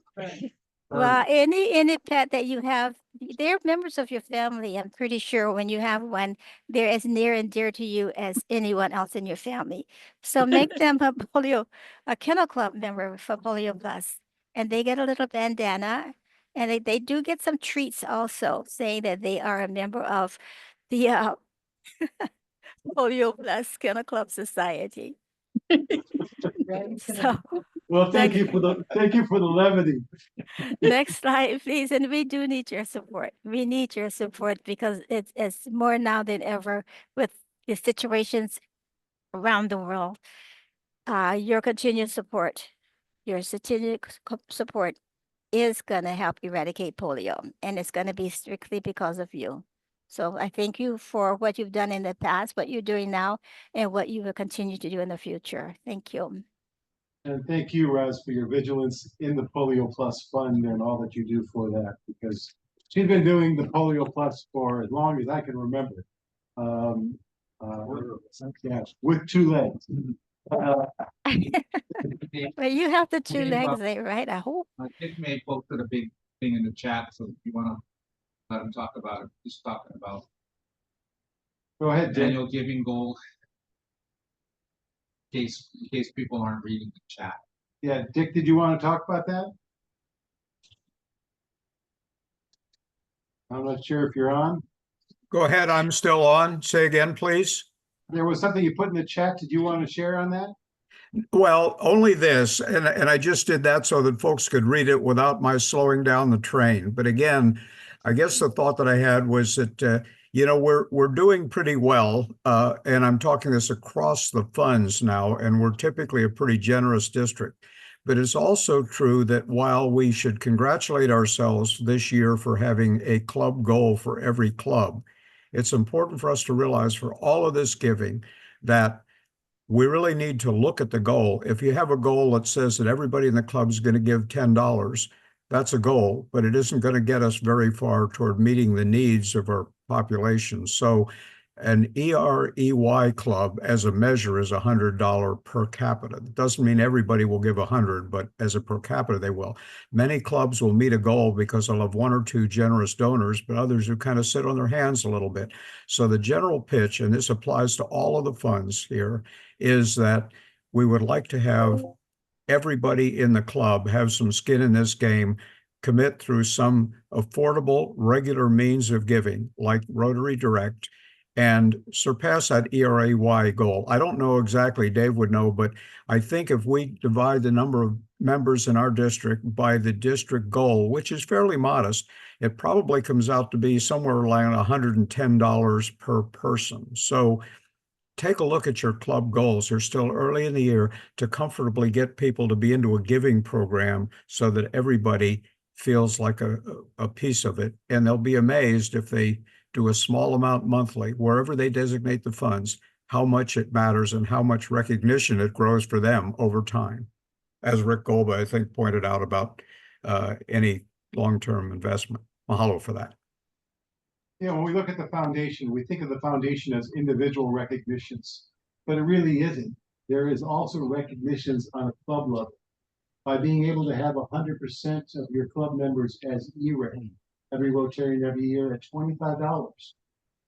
well, any pet that you have, they're members of your family. I'm pretty sure when you have one, they're as near and dear to you as anyone else in your family. So make them a Kennel Club member for Polio Plus, and they get a little bandana, and they do get some treats also, saying that they are a member of the Polio Plus Kennel Club Society. So Well, thank you for the levity. next slide, please. And we do need your support. We need your support because it's more now than ever with the situations around the world. Your continued support, support is going to help eradicate polio, and it's going to be strictly because of you. So I thank you for what you've done in the past, what you're doing now, and what you will continue to do in the future. Thank you. And thank you, Roz, for your vigilance in the Polio Plus Fund and all that you do for that, because she's been doing the Polio Plus for as long as I can remember. Yeah, with 2 legs. Well, you have the 2 legs there, right? I hope. Dick May posted a big thing in the chat, so if you wanna let him talk about it, he's talking about Go ahead, Dick. annual giving goal. In case people aren't reading the chat. Yeah, Dick, did you want to talk about that? I'm not sure if you're on. Go ahead, I'm still on. Say again, please. There was something you put in the chat. Did you want to share on that? Well, only this, and I just did that so that folks could read it without my slowing down the train. But again, I guess the thought that I had was that we're doing pretty well, and I'm talking this across the funds now, and we're typically a pretty generous district. But it's also true that while we should congratulate ourselves this year for having a club goal for every club, it's important for us to realize for all of this giving that we really need to look at the goal. If you have a goal that says that everybody in the club is going to give $10, that's a goal, but it isn't going to get us very far toward meeting the needs of our population. So an EREY club as a measure is $100 per capita. It doesn't mean everybody will give 100, but as a per capita, they will. Many clubs will meet a goal because they'll have 1 or 2 generous donors, but others who kind of sit on their hands a little bit. So the general pitch, and this applies to all of the funds here, is that we would like to have everybody in the club have some skin in this game, commit through some affordable, regular means of giving, like Rotary Direct, and surpass that EREY goal. I don't know exactly, Dave would know, but I think if we divide the number of members in our district by the district goal, which is fairly modest, it probably comes out to be somewhere around $110 per person. So take a look at your club goals. They're still early in the year to comfortably get people to be into a giving program so that everybody feels like a piece of it. And they'll be amazed if they do a small amount monthly, wherever they designate the funds, how much it matters and how much recognition it grows for them over time. As Rick Golba, I think, pointed out about any long-term investment. Mahalo for that. Yeah, when we look at the foundation, we think of the foundation as individual recognitions, but it really isn't. There is also recognitions on a club level. By being able to have 100% of your club members as E-rate, every Rotarian every year at $25.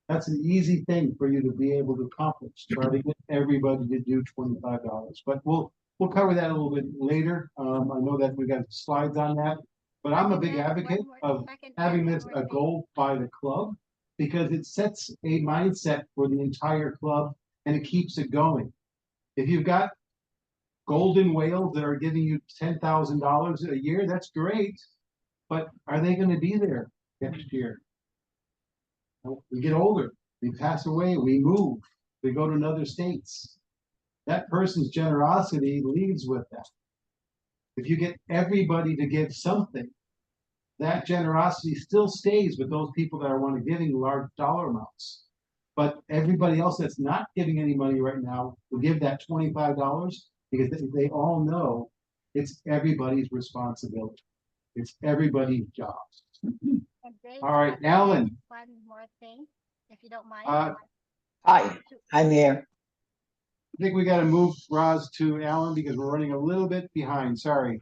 That's an easy thing for you to be able to accomplish. Try to get everybody to do $25. But we'll cover that a little bit later. I know that we got slides on that, but I'm a big advocate of having this a goal by the club because it sets a mindset for the entire club and it keeps it going. If you've got golden whales that are giving you $10,000 a year, that's great. But are they going to be there next year? We get older, we pass away, we move, we go to other states. That person's generosity leads with that. If you get everybody to give something, that generosity still stays with those people that are want to giving large dollar amounts. But everybody else that's not giving any money right now will give that $25 because they all know it's everybody's responsibility. It's everybody's job. All right, Alan. One more thing, if you don't mind. Hi, I'm here. I think we got to move Roz to Alan because we're running a little bit behind. Sorry.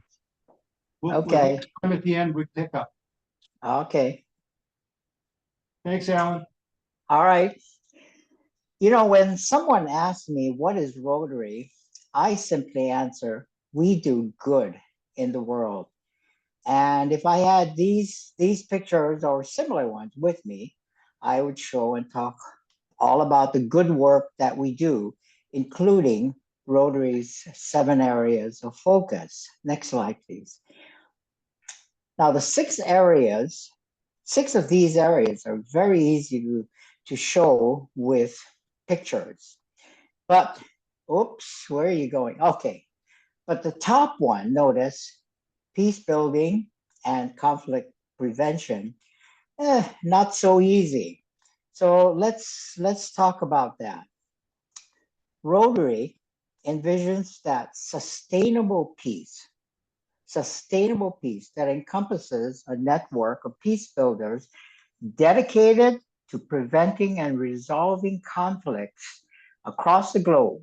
Okay. Time at the end, we pick up. Okay. Thanks, Alan. All right. You know, when someone asks me what is Rotary, I simply answer, we do good in the world. And if I had these pictures or similar ones with me, I would show and talk all about the good work that we do, including Rotary's 7 areas of focus. Next slide, please. Now, the 6 of these areas are very easy to show with pictures. But, oops, where are you going? Okay, but the top one, notice, peace building and conflict prevention, not so easy. So let's talk about that. Rotary envisions that sustainable peace that encompasses a network of peace builders dedicated to preventing and resolving conflicts across the globe.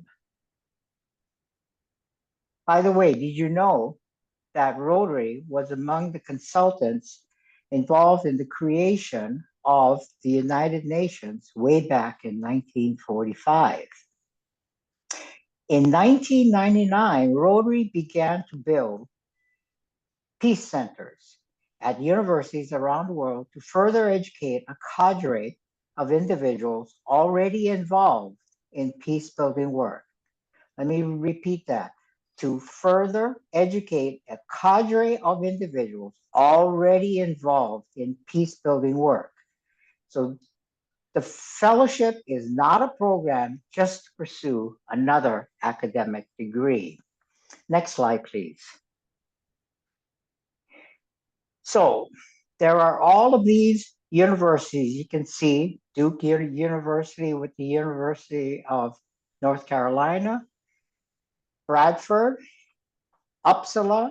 By the way, did you know that Rotary was among the consultants involved in the creation of the United Nations way back in 1945? In 1999, Rotary began to build peace centers at universities around the world to further educate a cadre of individuals already involved in peace building work. Let me repeat that. To further educate a cadre of individuals already involved in peace building work. So the fellowship is not a program just to pursue another academic degree. Next slide, please. So there are all of these universities. You can see Duke University with the University of North Carolina, Bradford, Uppsala,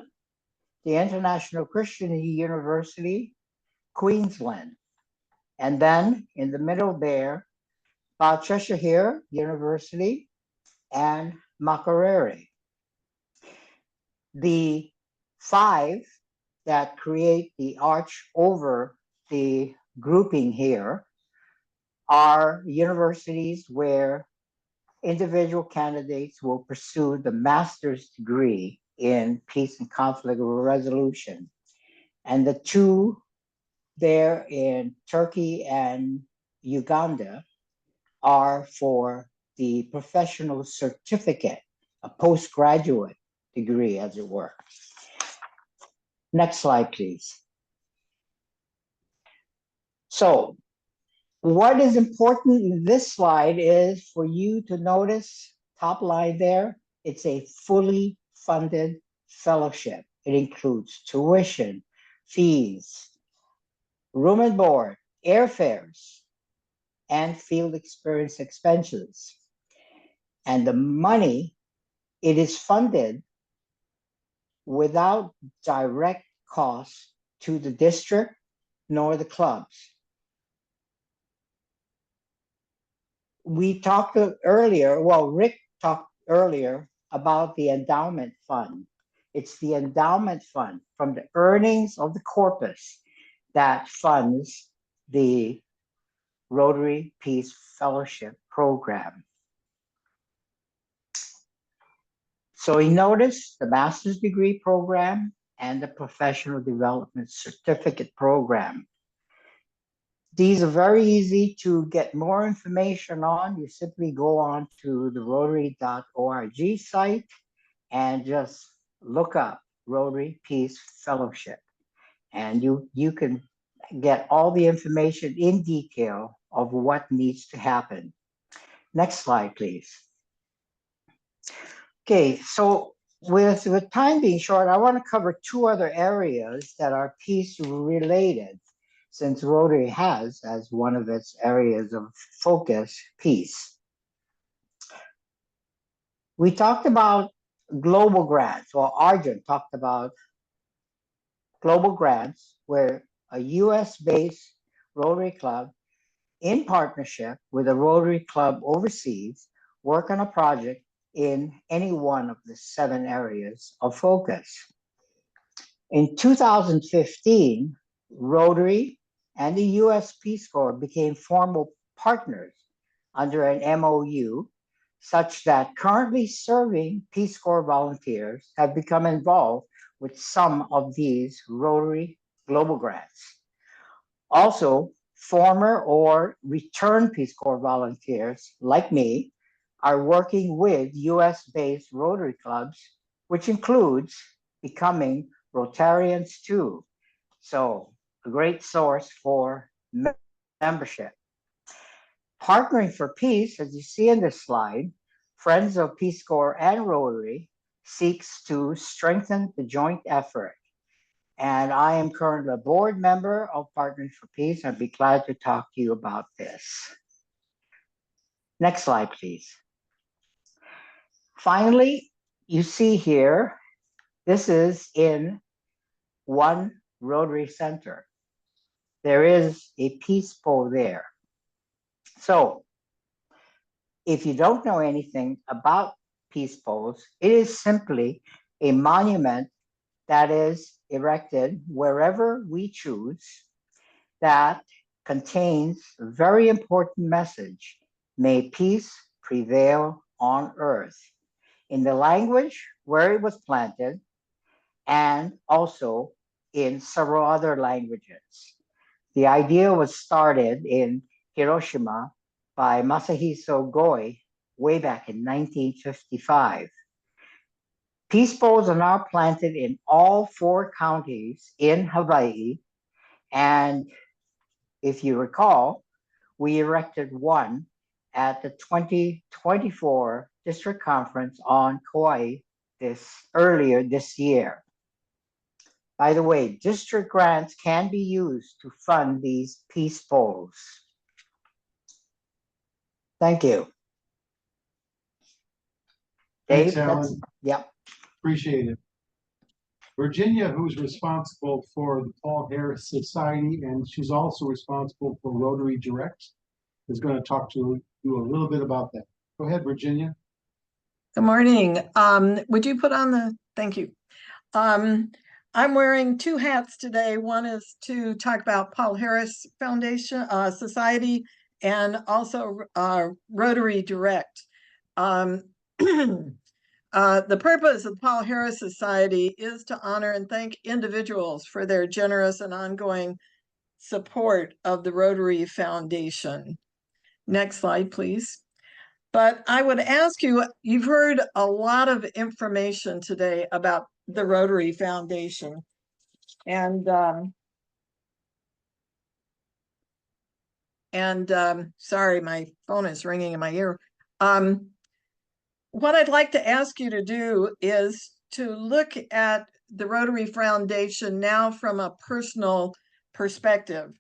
the International Christian University, Queensland. And then in the middle there, Cheshire University and Makerere. The 5 that create the arch over the grouping here are universities where individual candidates will pursue the master's degree in peace and conflict resolution. And the 2 there in Turkey and Uganda are for the professional certificate, a postgraduate degree, as it were. Next slide, please. So What is important in this slide is for you to notice top line there, it's a fully funded fellowship. It includes tuition, fees, room and board, airfares, and field experience expenses. And the money, it is funded without direct costs to the district nor the clubs. We talked earlier, well, Rick talked earlier about the endowment fund. It's the endowment fund from the earnings of the corpus that funds the Rotary Peace Fellowship Program. So you notice the master's degree program and the professional development certificate program. These are very easy to get more information on. You simply go on to the rotary.org site and just look up Rotary Peace Fellowship. And you can get all the information in detail of what needs to happen. Next slide, please. Okay, so with time being short, I want to cover two other areas that are peace related, since Rotary has as one of its areas of focus, peace. We talked about global grants, or Arjun talked about global grants, where a US-based Rotary Club in partnership with a Rotary Club overseas work on a project in any one of the 7 areas of focus. In 2015, Rotary and the US Peace Corps became formal partners under an MOU, such that currently serving Peace Corps volunteers have become involved with some of these Rotary global grants. Also, former or returned Peace Corps volunteers like me are working with US-based Rotary clubs, which includes becoming Rotarians too. So a great source for membership. Partnering for Peace, as you see in this slide, Friends of Peace Corps and Rotary seeks to strengthen the joint effort. And I am currently a board member of Partnering for Peace. I'd be glad to talk to you about this. Next slide, please. Finally, you see here, this is in one Rotary Center. There is a peace pole there. So if you don't know anything about peace poles, it is simply a monument that is erected wherever we choose that contains a very important message. May peace prevail on earth, in the language where it was planted, and also in several other languages. The idea was started in Hiroshima by Masahisa Goi way back in 1955. Peace poles are now planted in all 4 counties in Hawaii. And if you recall, we erected one at the 2024 District Conference on Kauai earlier this year. By the way, district grants can be used to fund these peace poles. Thank you. Thanks, Dave, Alan. Yep. Appreciate it. Virginia, who's responsible for the Paul Harris Society, and she's also responsible for Rotary Direct, is going to talk to you a little bit about that. Go ahead, Virginia. Good morning. Would you put on the, thank you. I'm wearing 2 hats today. One is to talk about Paul Harris Foundation Society, and also Rotary Direct. The purpose of Paul Harris Society is to honor and thank individuals for their generous and ongoing support of the Rotary Foundation. Next slide, please. But I would ask you, you've heard a lot of information today about the Rotary Foundation. And And sorry, my phone is ringing in my ear. What I'd like to ask you to do is to look at the Rotary Foundation now from a personal perspective.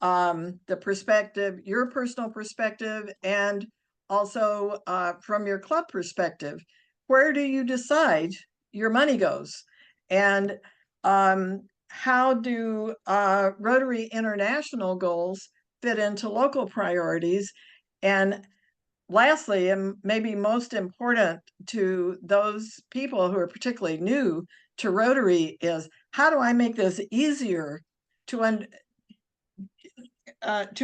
The perspective, your personal perspective, and also from your club perspective. Where do you decide your money goes? And how do Rotary International goals fit into local priorities? And lastly, and maybe most important to those people who are particularly new to Rotary, is how do I make this easier to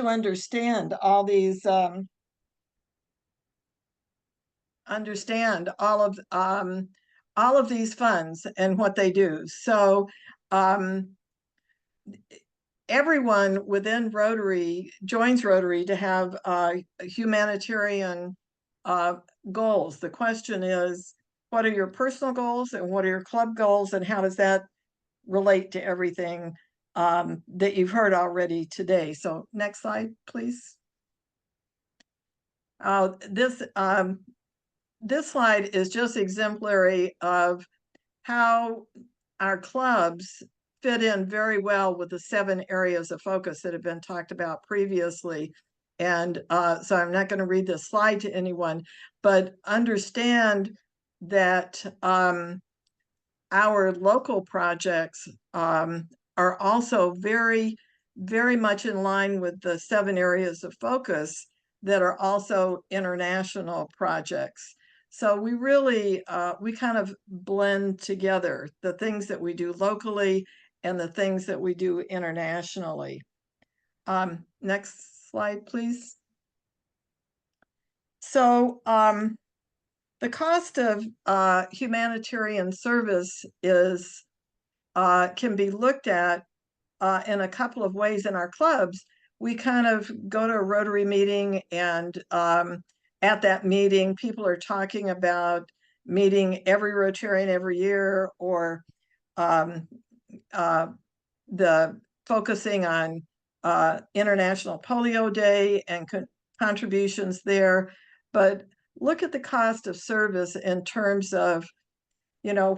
understand all these all of these funds and what they do. So everyone within Rotary joins Rotary to have humanitarian goals. The question is, what are your personal goals and what are your club goals, and how does that relate to everything that you've heard already today? So next slide, please. This slide is just exemplary of how our clubs fit in very well with the 7 areas of focus that have been talked about previously. And so I'm not going to read this slide to anyone, but understand that our local projects are also very, very much in line with the 7 areas of focus that are also international projects. So we really, we kind of blend together the things that we do locally and the things that we do internationally. Next slide, please. So the cost of humanitarian service is can be looked at in a couple of ways. In our clubs, we kind of go to a Rotary meeting, and at that meeting, people are talking about meeting every Rotarian every year, or the focusing on International Polio Day and contributions there. But look at the cost of service in terms of, you know,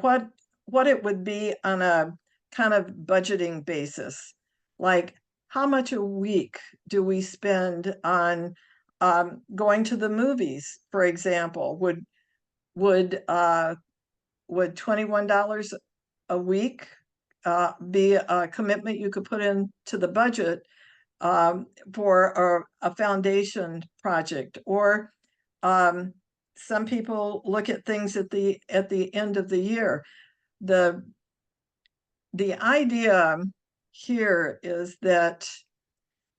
what it would be on a kind of budgeting basis. Like, how much a week do we spend on going to the movies, for example? Would $21 a week be a commitment you could put into the budget for a foundation project? Or some people look at things at the end of the year. The idea here is that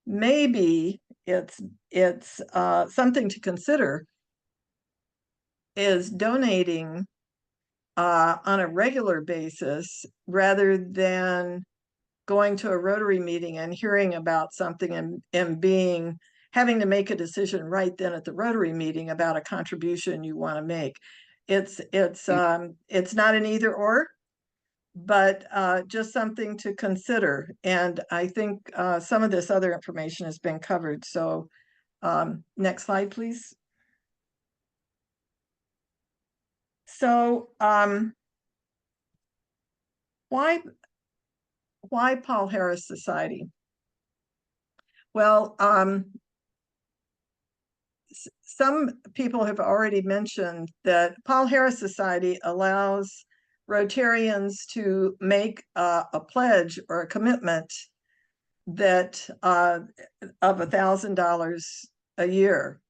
maybe it's something to consider is donating on a regular basis rather than going to a Rotary meeting and hearing about something and having to make a decision right then at the Rotary meeting about a contribution you want to make. It's not an either or, but just something to consider. And I think some of this other information has been covered. So next slide, please. So why Paul Harris Society? Well, some people have already mentioned that Paul Harris Society allows Rotarians to make a pledge or a commitment that of $1,000 a year.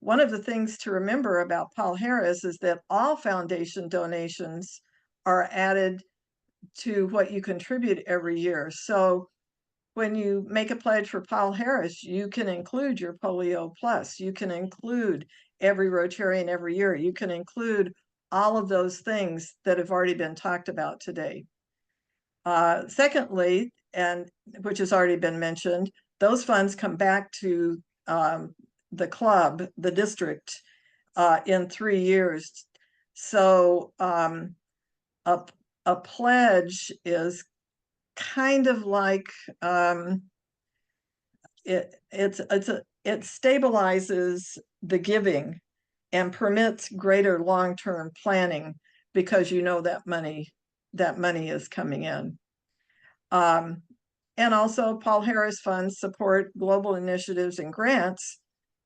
One of the things to remember about Paul Harris is that all foundation donations are added to what you contribute every year. So when you make a pledge for Paul Harris, you can include your Polio Plus, you can include every Rotarian every year, you can include all of those things that have already been talked about today. Secondly, and which has already been mentioned, those funds come back to the club, the district, in 3 years. So a pledge is kind of like it stabilizes the giving and permits greater long-term planning because you know that money is coming in. And also Paul Harris funds support global initiatives and grants,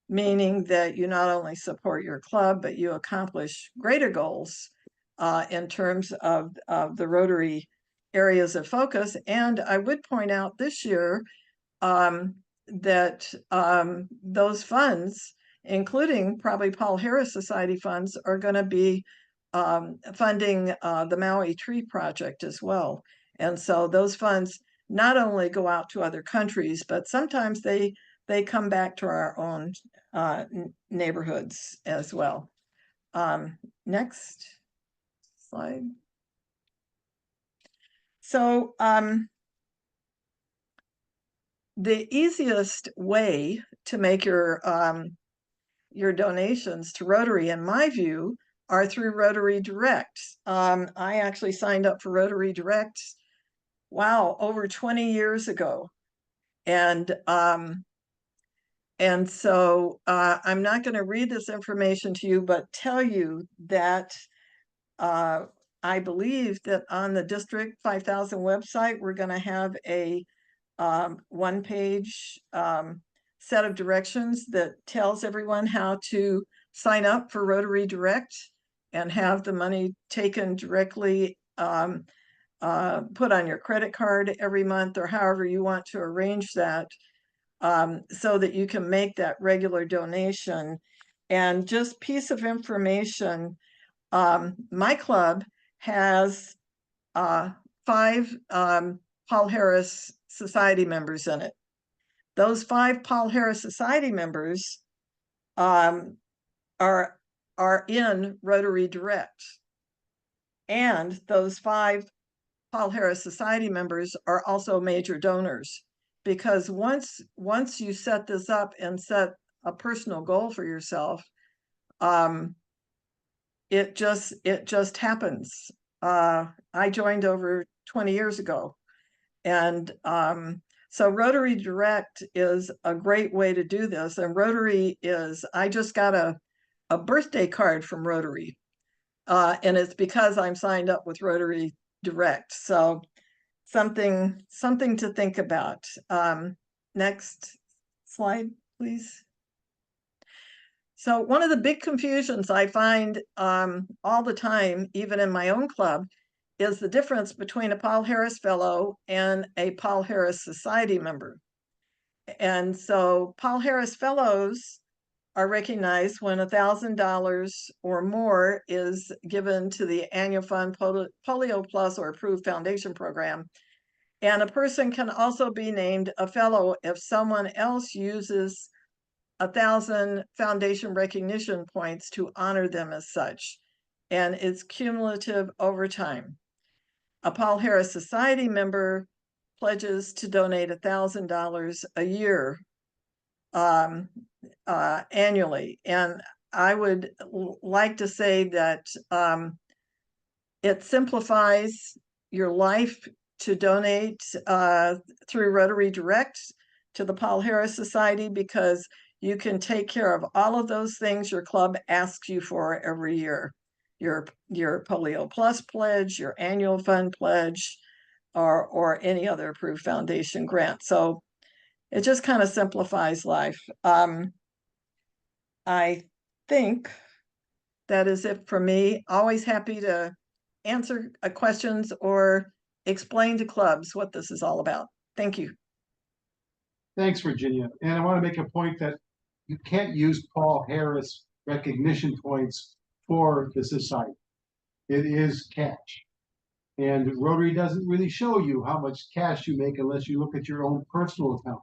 meaning that you not only support your club, but you accomplish greater goals in terms of the Rotary areas of focus. And I would point out this year that those funds, including probably Paul Harris Society funds, are going to be funding the Maui Tree Project as well. And so those funds not only go out to other countries, but sometimes they come back to our own neighborhoods as well. Next slide. So the easiest way to make your donations to Rotary, in my view, are through Rotary Direct. I actually signed up for Rotary Direct, wow, over 20 years ago. And so I'm not going to read this information to you, but tell you that I believe that on the District 5000 website, we're going to have a one-page set of directions that tells everyone how to sign up for Rotary Direct and have the money taken directly put on your credit card every month, or however you want to arrange that, so that you can make that regular donation. And just piece of information, my club has 5 Paul Harris Society members in it. Those 5 Paul Harris Society members are in Rotary Direct. And those 5 Paul Harris Society members are also major donors, because once you set this up and set a personal goal for yourself, it just happens. I joined over 20 years ago. And so Rotary Direct is a great way to do this. And Rotary is, I just got a birthday card from Rotary. And it's because I'm signed up with Rotary Direct. So something to think about. Next slide, please. So one of the big confusions I find all the time, even in my own club, is the difference between a Paul Harris Fellow and a Paul Harris Society member. And so Paul Harris Fellows are recognized when $1,000 or more is given to the annual fund Polio Plus or approved foundation program. And a person can also be named a fellow if someone else uses 1,000 foundation recognition points to honor them as such. And it's cumulative over time. A Paul Harris Society member pledges to donate $1,000 a year annually. And I would like to say that it simplifies your life to donate through Rotary Direct to the Paul Harris Society, because you can take care of all of those things your club asks you for every year. Your Polio Plus pledge, your annual fund pledge, or any other approved foundation grant. So it just kind of simplifies life. I think that is it for me. Always happy to answer questions or explain to clubs what this is all about. Thank you. Thanks, Virginia. And I want to make a point that you can't use Paul Harris recognition points for the society. It is cash. And Rotary doesn't really show you how much cash you make unless you look at your own personal account.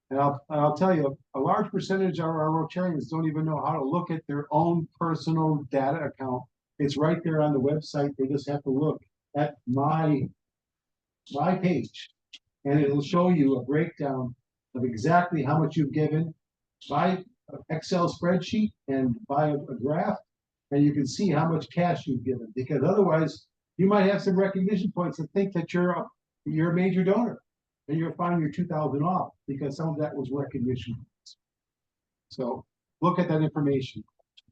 And I'll tell you, a large percentage of our Rotarians don't even know how to look at their own personal data account. It's right there on the website. They just have to look at my page, and it'll show you a breakdown of exactly how much you've given by Excel spreadsheet and by a graph, and you can see how much cash you've given, because otherwise you might have some recognition points that think that you're a major donor. then you'll find your 2,000 off because some of that was recognition. So look at that information.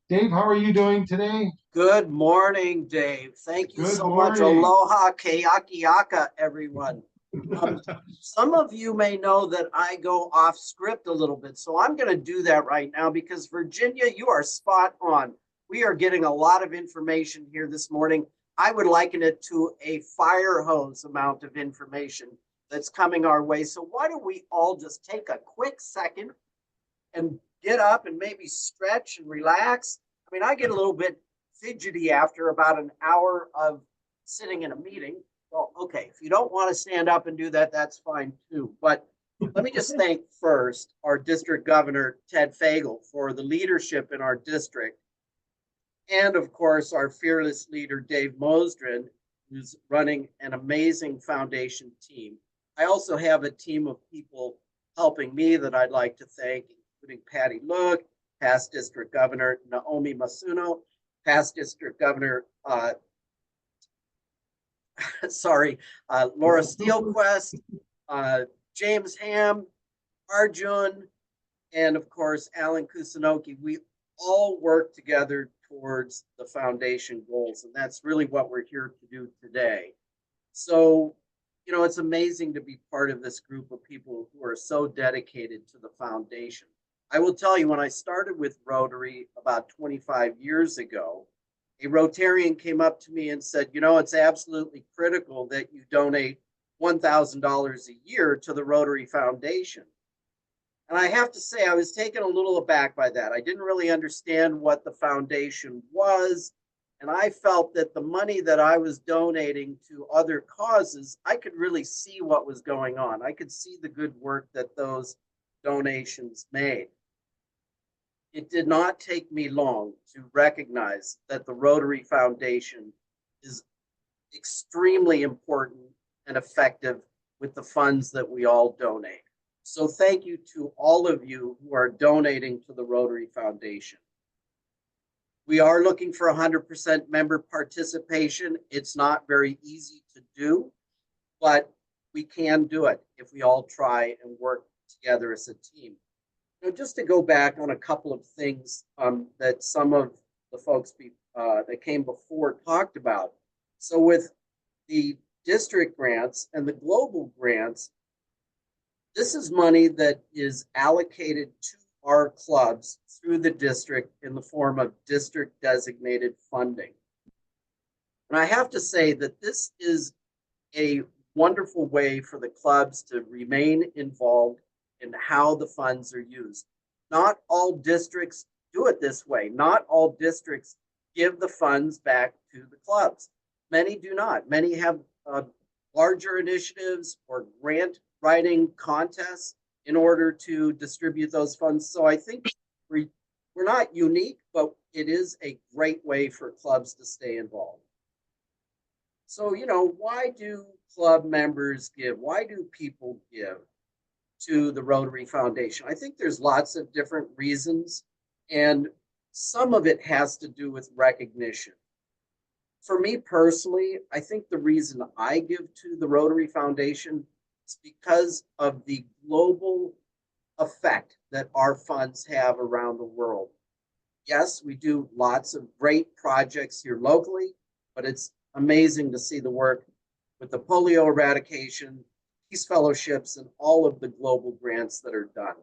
Dave, how are you doing today? Good morning, Dave. Thank you Good so much. morning. Aloha, keakiaka, everyone. Some of you may know that I go off script a little bit, so I'm going to do that right now because Virginia, you are spot on. We are getting a lot of information here this morning. I would liken it to a fire hose amount of information that's coming our way. So why don't we all just take a quick second and get up and maybe stretch and relax. I mean, I get a little bit fidgety after about an hour of sitting in a meeting. Well, okay, if you don't want to stand up and do that, that's fine too. But let me just thank first our district governor, Ted Fagel, for the leadership in our district. And of course, our fearless leader, Dave Mosdrin, who's running an amazing foundation team. I also have a team of people helping me that I'd like to thank, including Patty Look, past district governor Naomi Masuno, past district governor, Laura Steelquist, James Ham, Arjun, and of course, Alan Kusanoki. We all work together towards the foundation goals, and that's really what we're here to do today. So, you know, it's amazing to be part of this group of people who are so dedicated to the foundation. I will tell you, when I started with Rotary about 25 years ago, a Rotarian came up to me and said, you know, it's absolutely critical that you donate $1,000 a year to the Rotary Foundation. And I have to say, I was taken a little aback by that. I didn't really understand what the foundation was. And I felt that the money that I was donating to other causes, I could really see what was going on. I could see the good work that those donations made. It did not take me long to recognize that the Rotary Foundation is extremely important and effective with the funds that we all donate. So thank you to all of you who are donating to the Rotary Foundation. We are looking for 100% member participation. It's not very easy to do, but we can do it if we all try and work together as a team. Now, just to go back on a couple of things that some of the folks that came before talked about. So with the district grants and the global grants, this is money that is allocated to our clubs through the district in the form of district designated funding. And I have to say that this is a wonderful way for the clubs to remain involved in how the funds are used. Not all districts do it this way. Not all districts give the funds back to the clubs. Many do not. Many have larger initiatives or grant writing contests in order to distribute those funds. So I think we're not unique, but it is a great way for clubs to stay involved. So, you know, why do club members give? Why do people give to the Rotary Foundation? I think there's lots of different reasons, and some of it has to do with recognition. For me personally, I think the reason I give to the Rotary Foundation is because of the global effect that our funds have around the world. Yes, we do lots of great projects here locally, but it's amazing to see the work with the polio eradication, peace fellowships, and all of the global grants that are done.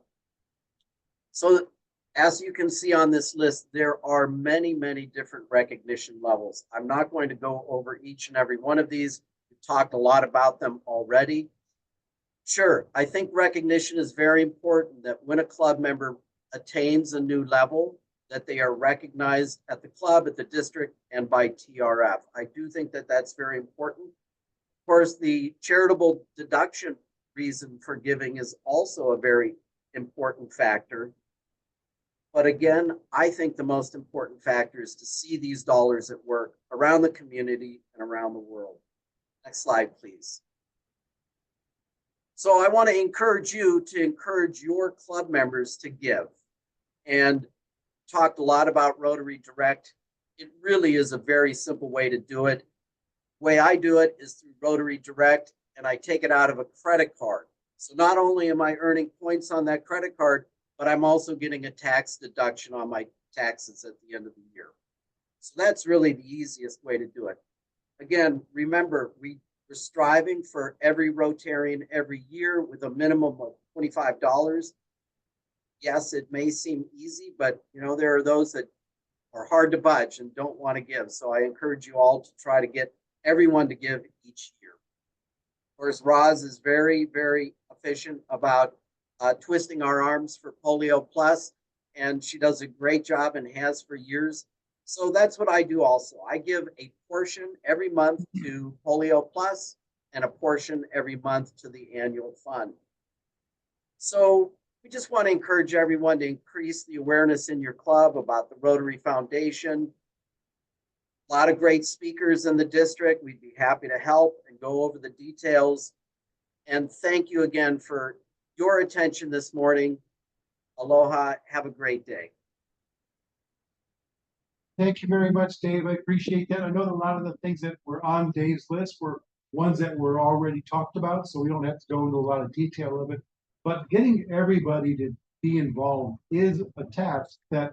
So as you can see on this list, there are many, many different recognition levels. I'm not going to go over each and every one of these. We've talked a lot about them already. Sure, I think recognition is very important, that when a club member attains a new level, that they are recognized at the club, at the district, and by TRF. I do think that that's very important. Of course, the charitable deduction reason for giving is also a very important factor. But again, I think the most important factor is to see these dollars at work around the community and around the world. Next slide, please. So I want to encourage you to encourage your club members to give. And talked a lot about Rotary Direct. It really is a very simple way to do it. The way I do it is through Rotary Direct, and I take it out of a credit card. So not only am I earning points on that credit card, but I'm also getting a tax deduction on my taxes at the end of the year. So that's really the easiest way to do it. Again, remember, we're striving for every Rotarian every year with a minimum of $25. Yes, it may seem easy, but there are those that are hard to budge and don't want to give. So I encourage you all to try to get everyone to give each year. Of course, Roz is very, very efficient about twisting our arms for Polio Plus, and she does a great job and has for years. So that's what I do also. I give a portion every month to Polio Plus and a portion every month to the annual fund. So we just want to encourage everyone to increase the awareness in your club about the Rotary Foundation. A lot of great speakers in the district. We'd be happy to help and go over the details. And thank you again for your attention this morning. Aloha. Have a great day. Thank you very much, Dave. I appreciate that. I know that a lot of the things that were on Dave's list were ones that were already talked about, so we don't have to go into a lot of detail of it. But getting everybody to be involved is a task that,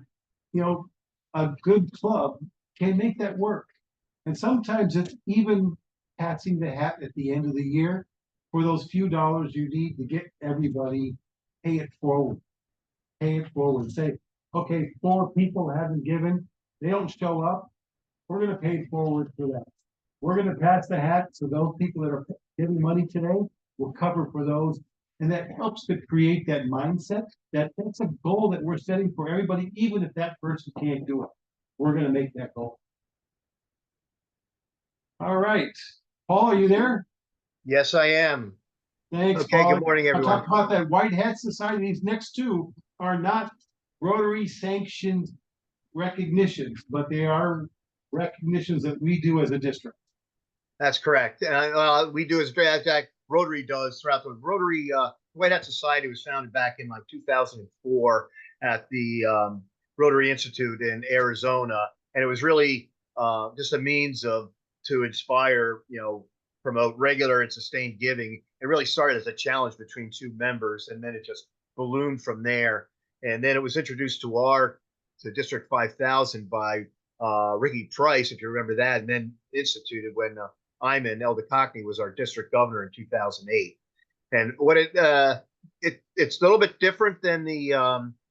a good club can make that work. And sometimes it's even passing the hat at the end of the year for those few dollars you need to get everybody, pay it forward. Pay it forward. Say, okay, 4 people haven't given. They don't show up, we're going to pay forward for that. We're going to pass the hat so those people that are giving money today will cover for those. And that helps to create that mindset that that's a goal that we're setting for everybody, even if that person can't do it. We're going to make that goal. All right. Paul, are you there? Yes, I am. Thanks, Okay, Paul. good morning, I'll everyone. talk about that White Hat Society. These next two are not Rotary sanctioned recognitions, but they are recognitions that we do as a district. That's correct. And we do as Jack Rotary does throughout the Rotary. White Hat Society was founded back in like 2004 at the Rotary Institute in Arizona, and it was really just a means to inspire, promote regular and sustained giving. It really started as a challenge between 2 members, and then it just ballooned from there. And then it was introduced to District 5000 by Ricky Price, if you remember that, and then instituted when Iman Eldekakne was our district governor in 2008. And what it's a little bit different than the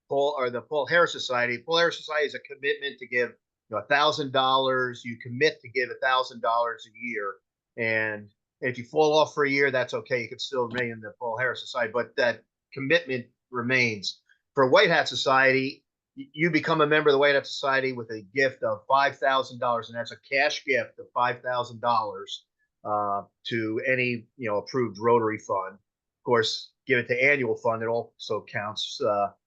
Paul Harris Society. Paul Harris Society is a commitment to give $1,000. You commit to give $1,000 a year, and if you fall off for a year, that's okay. You can still remain in the Paul Harris Society, but that commitment remains. For White Hat Society, you become a member of the White Hat Society with a gift of $5,000, and that's a cash gift of $5,000 to any approved Rotary fund. Of course, give it to annual fund; it also counts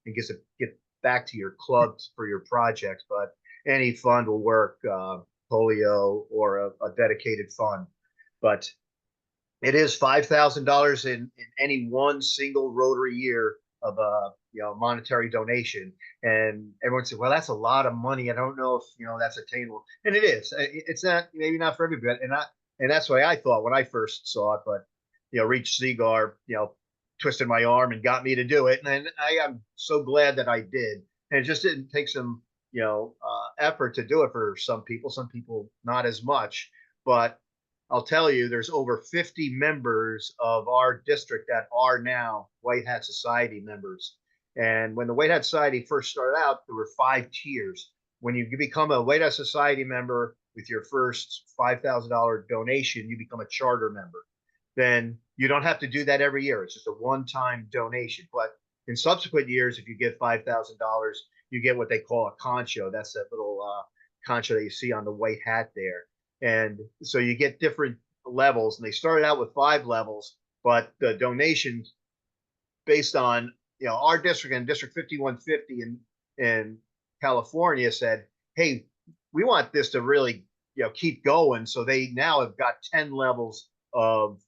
and get back to your club for your projects. But any fund will work, polio or a dedicated fund. But it is $5,000 in any one single Rotary year of a monetary donation. And everyone said, well, that's a lot of money. I don't know if that's attainable. And it is. It's not, maybe not for everybody. And that's the way I thought when I first saw it. But Reach Seagar twisted my arm and got me to do it. And I am so glad that I did. And it just didn't take some effort to do it for some people not as much. But I'll tell you, there's over 50 members of our district that are now White Hat Society members. And when the White Hat Society first started out, there were 5 tiers. When you become a White Hat Society member with your first $5,000 donation, you become a charter member. Then you don't have to do that every year. It's just a one-time donation. But in subsequent years, if you give $5,000, you get what they call a concho. That's that little concho that you see on the white hat there. And so you get different levels, and they started out with 5 levels, but the donations based on our district and District 5150 in California said, hey, we want this to really keep going. So they now have got 10 levels of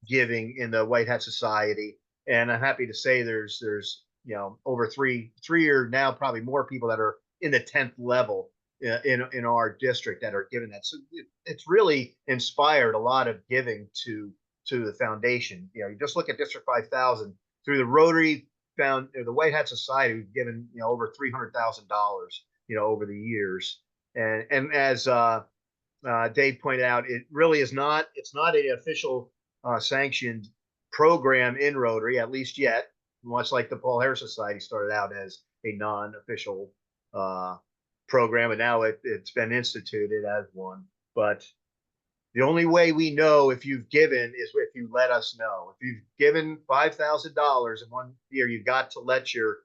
giving in the White Hat Society, and I'm happy to say there's over three or now probably more people that are in the 10th level in our district that are giving that. So it's really inspired a lot of giving to to the foundation. You know, you just look at District 5000 through the Rotary the White Hat Society, we've given, you know, over $300,000, you know, over the years. And as Dave pointed out, it really is not, it's not an official sanctioned program in Rotary, at least yet, much like the Paul Harris Society started out as a non-official program, and now it's been instituted as one. But the only way we know if you've given is if you let us know. If you've given $5,000 in one year, you've got to let your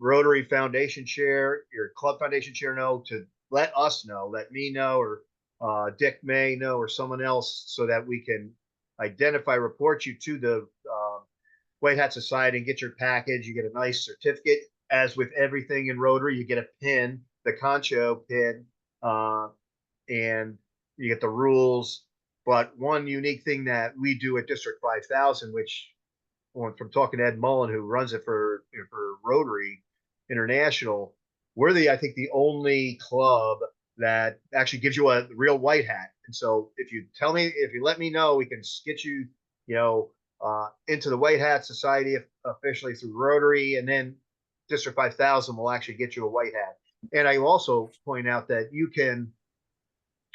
Rotary Foundation chair, your club foundation chair know, to let us know, let me know, or Dick May know, or someone else, so that we can identify, report you to the White Hat Society and get your package. You get a nice certificate. As with everything in Rotary, you get a pin, the Concho pin, and you get the rules. But one unique thing that we do at District 5000, which from talking to Ed Mullen, who runs it for Rotary International, we're I think the only club that actually gives you a real white hat. And so if you let me know, we can get you, you know, into the White Hat Society officially through Rotary, and then District 5000 will actually get you a white hat. And I also point out that you can,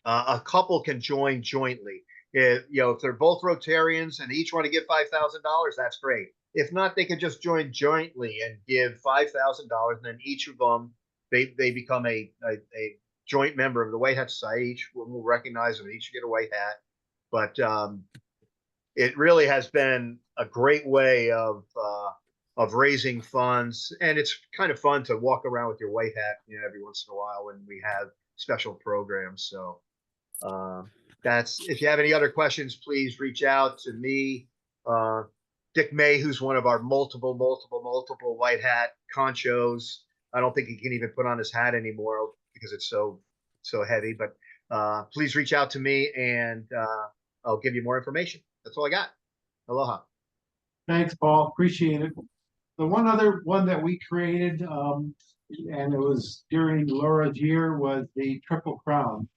a couple can join jointly. If they're both Rotarians and each want to give $5,000, that's great. If not, they can just join jointly and give $5,000, and then each of them, they become a joint member of the White Hat Society. Each one will recognize them, each get a white hat. But it really has been a great way of raising funds, and it's kind of fun to walk around with your white hat, you know, every once in a while when we have special programs. So that's, if you have any other questions, please reach out to me, Dick May, who's one of our multiple white hat conchos. I don't think he can even put on his hat anymore because it's so heavy, but please reach out to me, and I'll give you more information. That's all I got. Aloha. Thanks, Paul. Appreciate it. The one other one that we created, and it was during Laura's year, was the Triple Crown.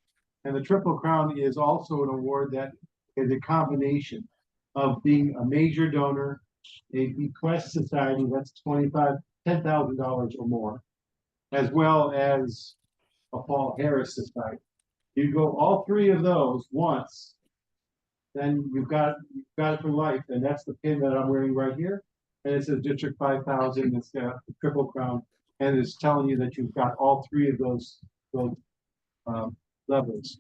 And the Triple Crown is also an award that is a combination of being a major donor, a bequest society that's $10,000 or more, as well as a Paul Harris Society. You go all three of those once, then you've got it for life. And that's the pin that I'm wearing right here. And it says District 5000. It's got the Triple Crown, and it's telling you that you've got all three of those levels.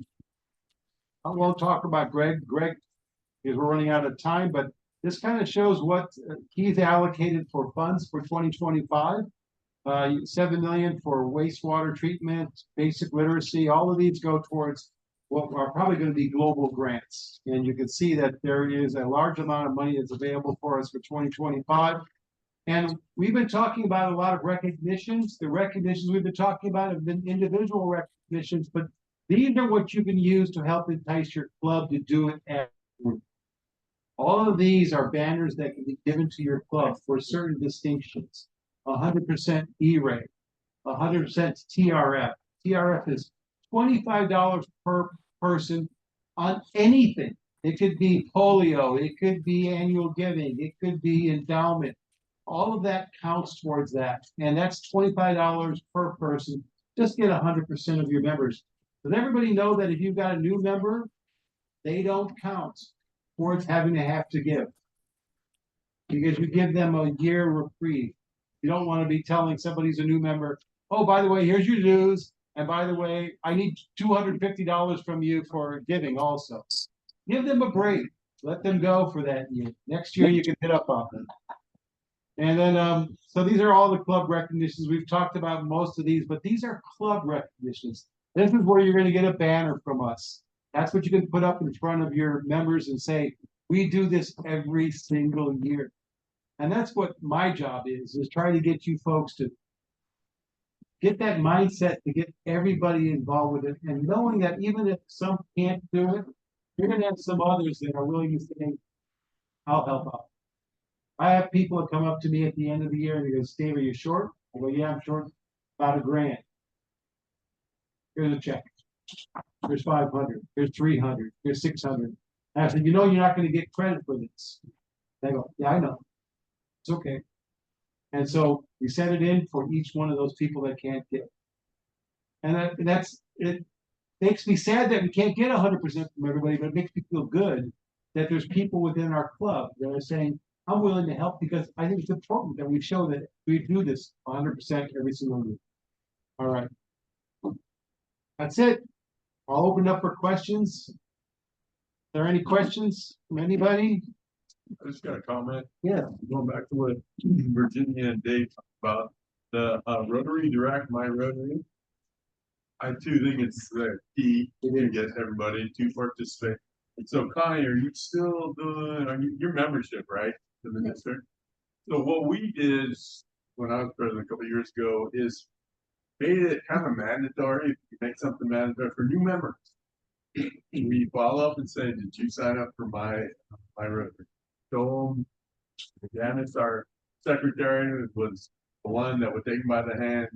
I won't talk about Greg, because we're running out of time, but this kind of shows what he's allocated for funds for 2025. $7 million for wastewater treatment, basic literacy. All of these go towards what are probably going to be global grants. And you can see that there is a large amount of money that's available for us for 2025. And we've been talking about a lot of recognitions. The recognitions we've been talking about have been individual recognitions, but these are what you can use to help entice your club to do it as a group. All of these are banners that can be given to your club for certain distinctions. 100% E-rate, 100% TRF. TRF is $25 per person on anything. It could be polio, it could be annual giving, it could be endowment. All of that counts towards that. And that's $25 per person. Just get 100% of your members. Does everybody know that if you've got a new member, they don't count towards having to give? Because you give them a year reprieve. You don't want to be telling somebody who's a new member, oh, by the way, here's your dues. And by the way, I need $250 from you for giving also. Give them a break. Let them go for that year. Next year, you can hit up on them. And then, so these are all the club recognitions. We've talked about most of these, but these are club recognitions. This is where you're going to get a banner from us. That's what you can put up in front of your members and say, we do this every single year. And that's what my job is try to get you folks to get that mindset, to get everybody involved with it, and knowing that even if some can't do it, you're going to have some others that are willing to say, I'll help out. I have people that come up to me at the end of the year and they go, Steve, are you short? I go, yeah, I'm short about $1,000. Here's a check. Here's 500. Here's 300. Here's 600. And I said, you know, you're not gonna get credit for this. They go, yeah, I know. It's okay. And so we set it in for each one of those people that can't get. And it makes me sad that we can't get 100% from everybody, but it makes me feel good that there's people within our club that are saying, I'm willing to help because I think it's important that we show that we do this 100% every single year. All right. That's it. I'll open up for questions. Are there any questions from anybody? I just got a comment. Yeah. Going back to what Virginia and Dave talked about, the Rotary Direct, My Rotary. I too think it's the key to get everybody to participate. And so Connie, are you still doing, your membership, right, to the district? So what we did is, when I was president a couple of years ago, is made it kind of mandatory, make something mandatory for new members. We follow up and say, did you sign up for my Rotary? Show them. Janice, our secretary, was the one that would take them by the hand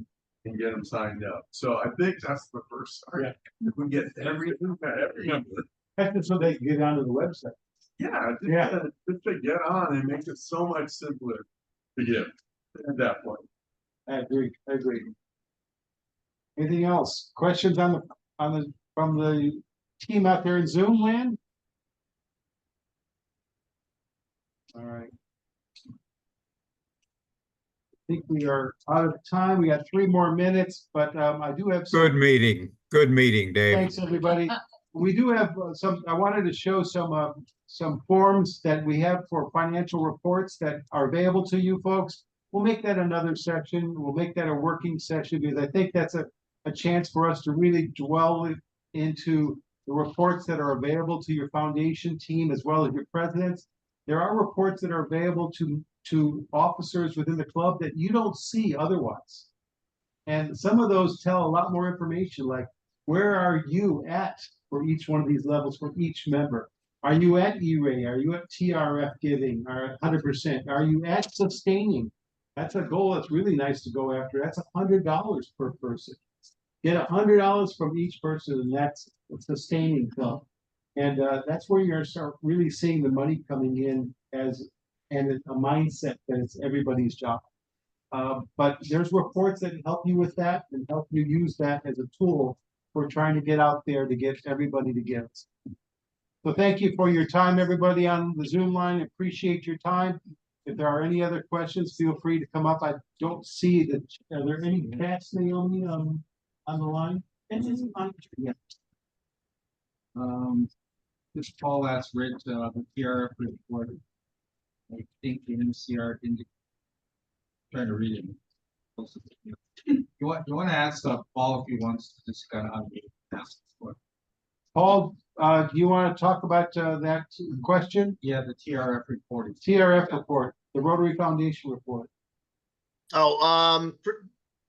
and get them signed up. So I think that's the first start. Yeah. If we get every member. That's just so they can get onto the website. Yeah, just to get on and make it so much simpler to give at that point. I agree. Anything else? Questions from the team out there in Zoom land? All right. I think we are out of time. We got 3 more minutes, but I do have some. Good meeting. Good meeting, Dave. Thanks, everybody. We do have I wanted to show some forms that we have for financial reports that are available to you folks. We'll make that another section. We'll make that a working session because I think that's a chance for us to really dwell into the reports that are available to your foundation team as well as your presidents. There are reports that are available to officers within the club that you don't see otherwise. And some of those tell a lot more information, like where are you at for each one of these levels for each member? Are you at E-Ray? Are you at TRF giving? Are 100%? Are you at sustaining? That's a goal that's really nice to go after. That's $100 per person. Get $100 from each person, and that's a sustaining club. And that's where you're going to start really seeing the money coming in and a mindset that it's everybody's job. But there's reports that help you with that and help you use that as a tool for trying to get out there to get everybody to give. So thank you for your time, everybody on the Zoom line. Appreciate your time. If there are any other questions, feel free to come up. I don't see are there any chats, Naomi, on the line? Yeah. This Paul asked Rich, the TRF report. I think the MCR didn't. Trying to read it. You want to ask Paul if he wants to just kind of ask for. Paul, do you want to talk about that question? Yeah, the TRF report. TRF report, the Rotary Foundation report. Oh,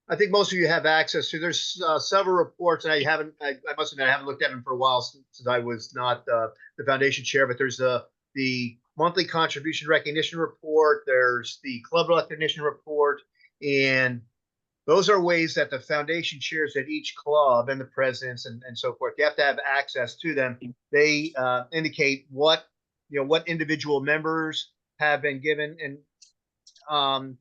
I think most of you have access to. There's several reports, and I must admit I haven't looked at them for a while since I was not the foundation chair. But there's the monthly contribution recognition report. There's the club recognition report, and those are ways that the foundation chairs at each club and the presidents and so forth, you have to have access to them. They indicate what individual members have been given, and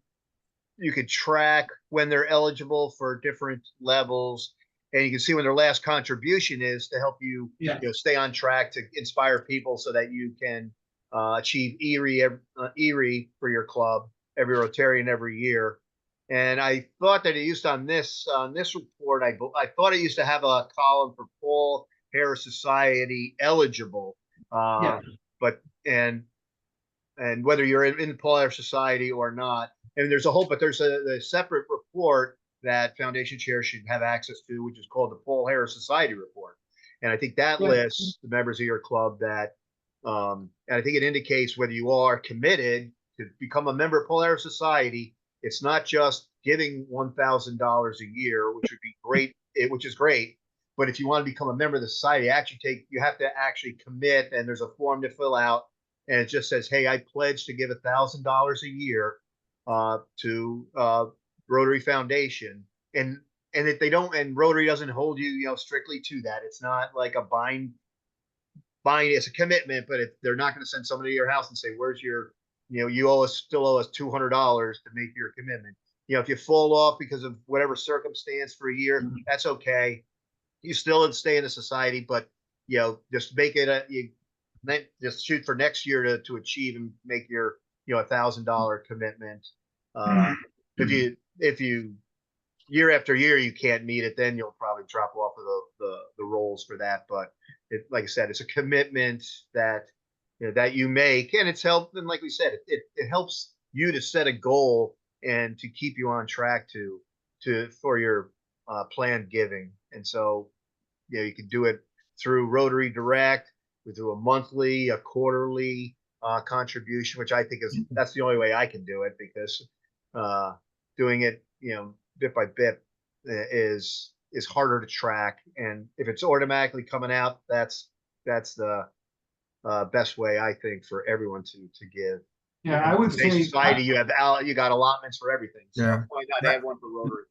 you could track when they're eligible for different levels, and you can see when their last contribution is to help you, stay on track to inspire people so that you can achieve ERIE for your club, every Rotarian every year. And I thought that it used on this report, I thought it used to have a column for Paul Harris Society eligible, but and whether you're in the Paul Harris Society or not. And there's a separate report that foundation chairs should have access to, which is called the Paul Harris Society report. And I think that lists the members of your club that, and I think it indicates whether you are committed to become a member of Paul Harris Society. It's not just giving $1,000 a year, which would be great, which is great. But if you want to become a member of the society, you have to actually commit, and there's a form to fill out, and it just says, "Hey, I pledge to give $1,000 a year to Rotary Foundation," and if they don't, and Rotary doesn't hold you, strictly to that. It's not like a bind, it's a commitment, but they're not gonna send somebody to your house and say, where's your, you still owe us $200 to make your commitment. If you fall off because of whatever circumstance for a year, that's okay. You still stay in the society, but just make it just shoot for next year to achieve and make your $1,000 commitment. If you year after year you can't meet it, then you'll probably drop off of the rolls for that. But like I said, it's a commitment that that you make, and it's helped. And like we said, it helps you to set a goal and to keep you on track for your planned giving. And so you can do it through Rotary Direct. We do a monthly, a quarterly contribution, which I think that's the only way I can do it, because doing it bit by bit is harder to track. And if it's automatically coming out, that's the best way, I think, for everyone to give. Yeah, I would say society, you got allotments for everything. So Yeah. why not have one for Rotary?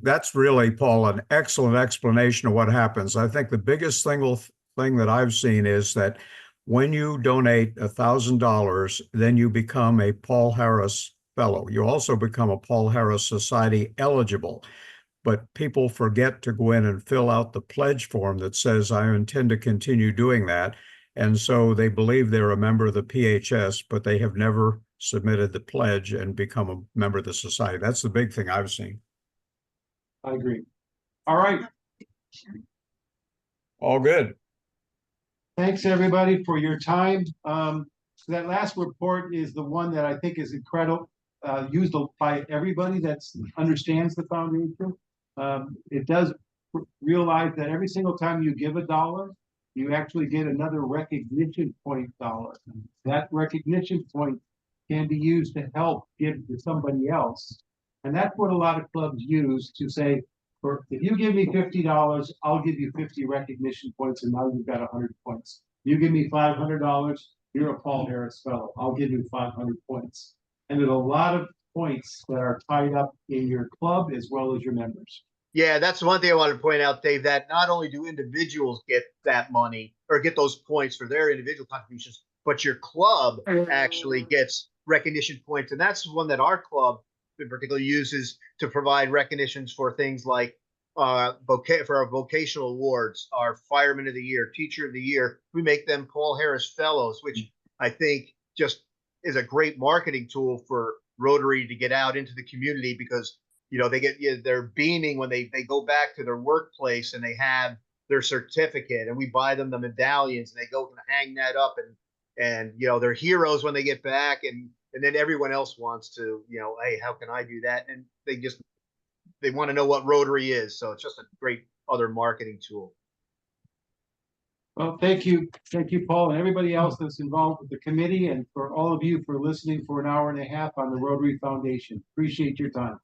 That's really, Paul, an excellent explanation of what happens. I think the biggest single thing that I've seen is that when you donate $1,000, then you become a Paul Harris Fellow. You also become a Paul Harris Society eligible. But people forget to go in and fill out the pledge form that says, I intend to continue doing that. And so they believe they're a member of the PHS, but they have never submitted the pledge and become a member of the society. That's the big thing I've seen. I agree. All right. All good. Thanks, everybody, for your time. That last report is the one that I think is incredible, used by everybody that understands the foundation. It does realize that every single time you give $1, you actually get another recognition point dollar. That recognition point can be used to help give to somebody else. And that's what a lot of clubs use to say, if you give me $50, I'll give you 50 recognition points, and now you've got 100 points. You give me $500, you're a Paul Harris Fellow. I'll give you 500 points. And there's a lot of points that are tied up in your club as well as your members. Yeah, that's one thing I wanted to point out, Dave, that not only do individuals get that money or get those points for their individual contributions, but your club actually gets recognition points. And that's one that our club in particular uses to provide recognitions for things like for our vocational awards, our Fireman of the Year, Teacher of the Year. We make them Paul Harris Fellows, which I think just is a great marketing tool for Rotary to get out into the community, because they're beaming when they go back to their workplace and they have their certificate, and we buy them the medallions, and they go and hang that up, and they're heroes when they get back, and then everyone else wants to, hey, how can I do that? And they want to know what Rotary is. So it's just a great other marketing tool. Well, thank you, Paul, and everybody else that's involved with the committee, and for all of you for listening for an hour and a half on the Rotary Foundation. Appreciate your time.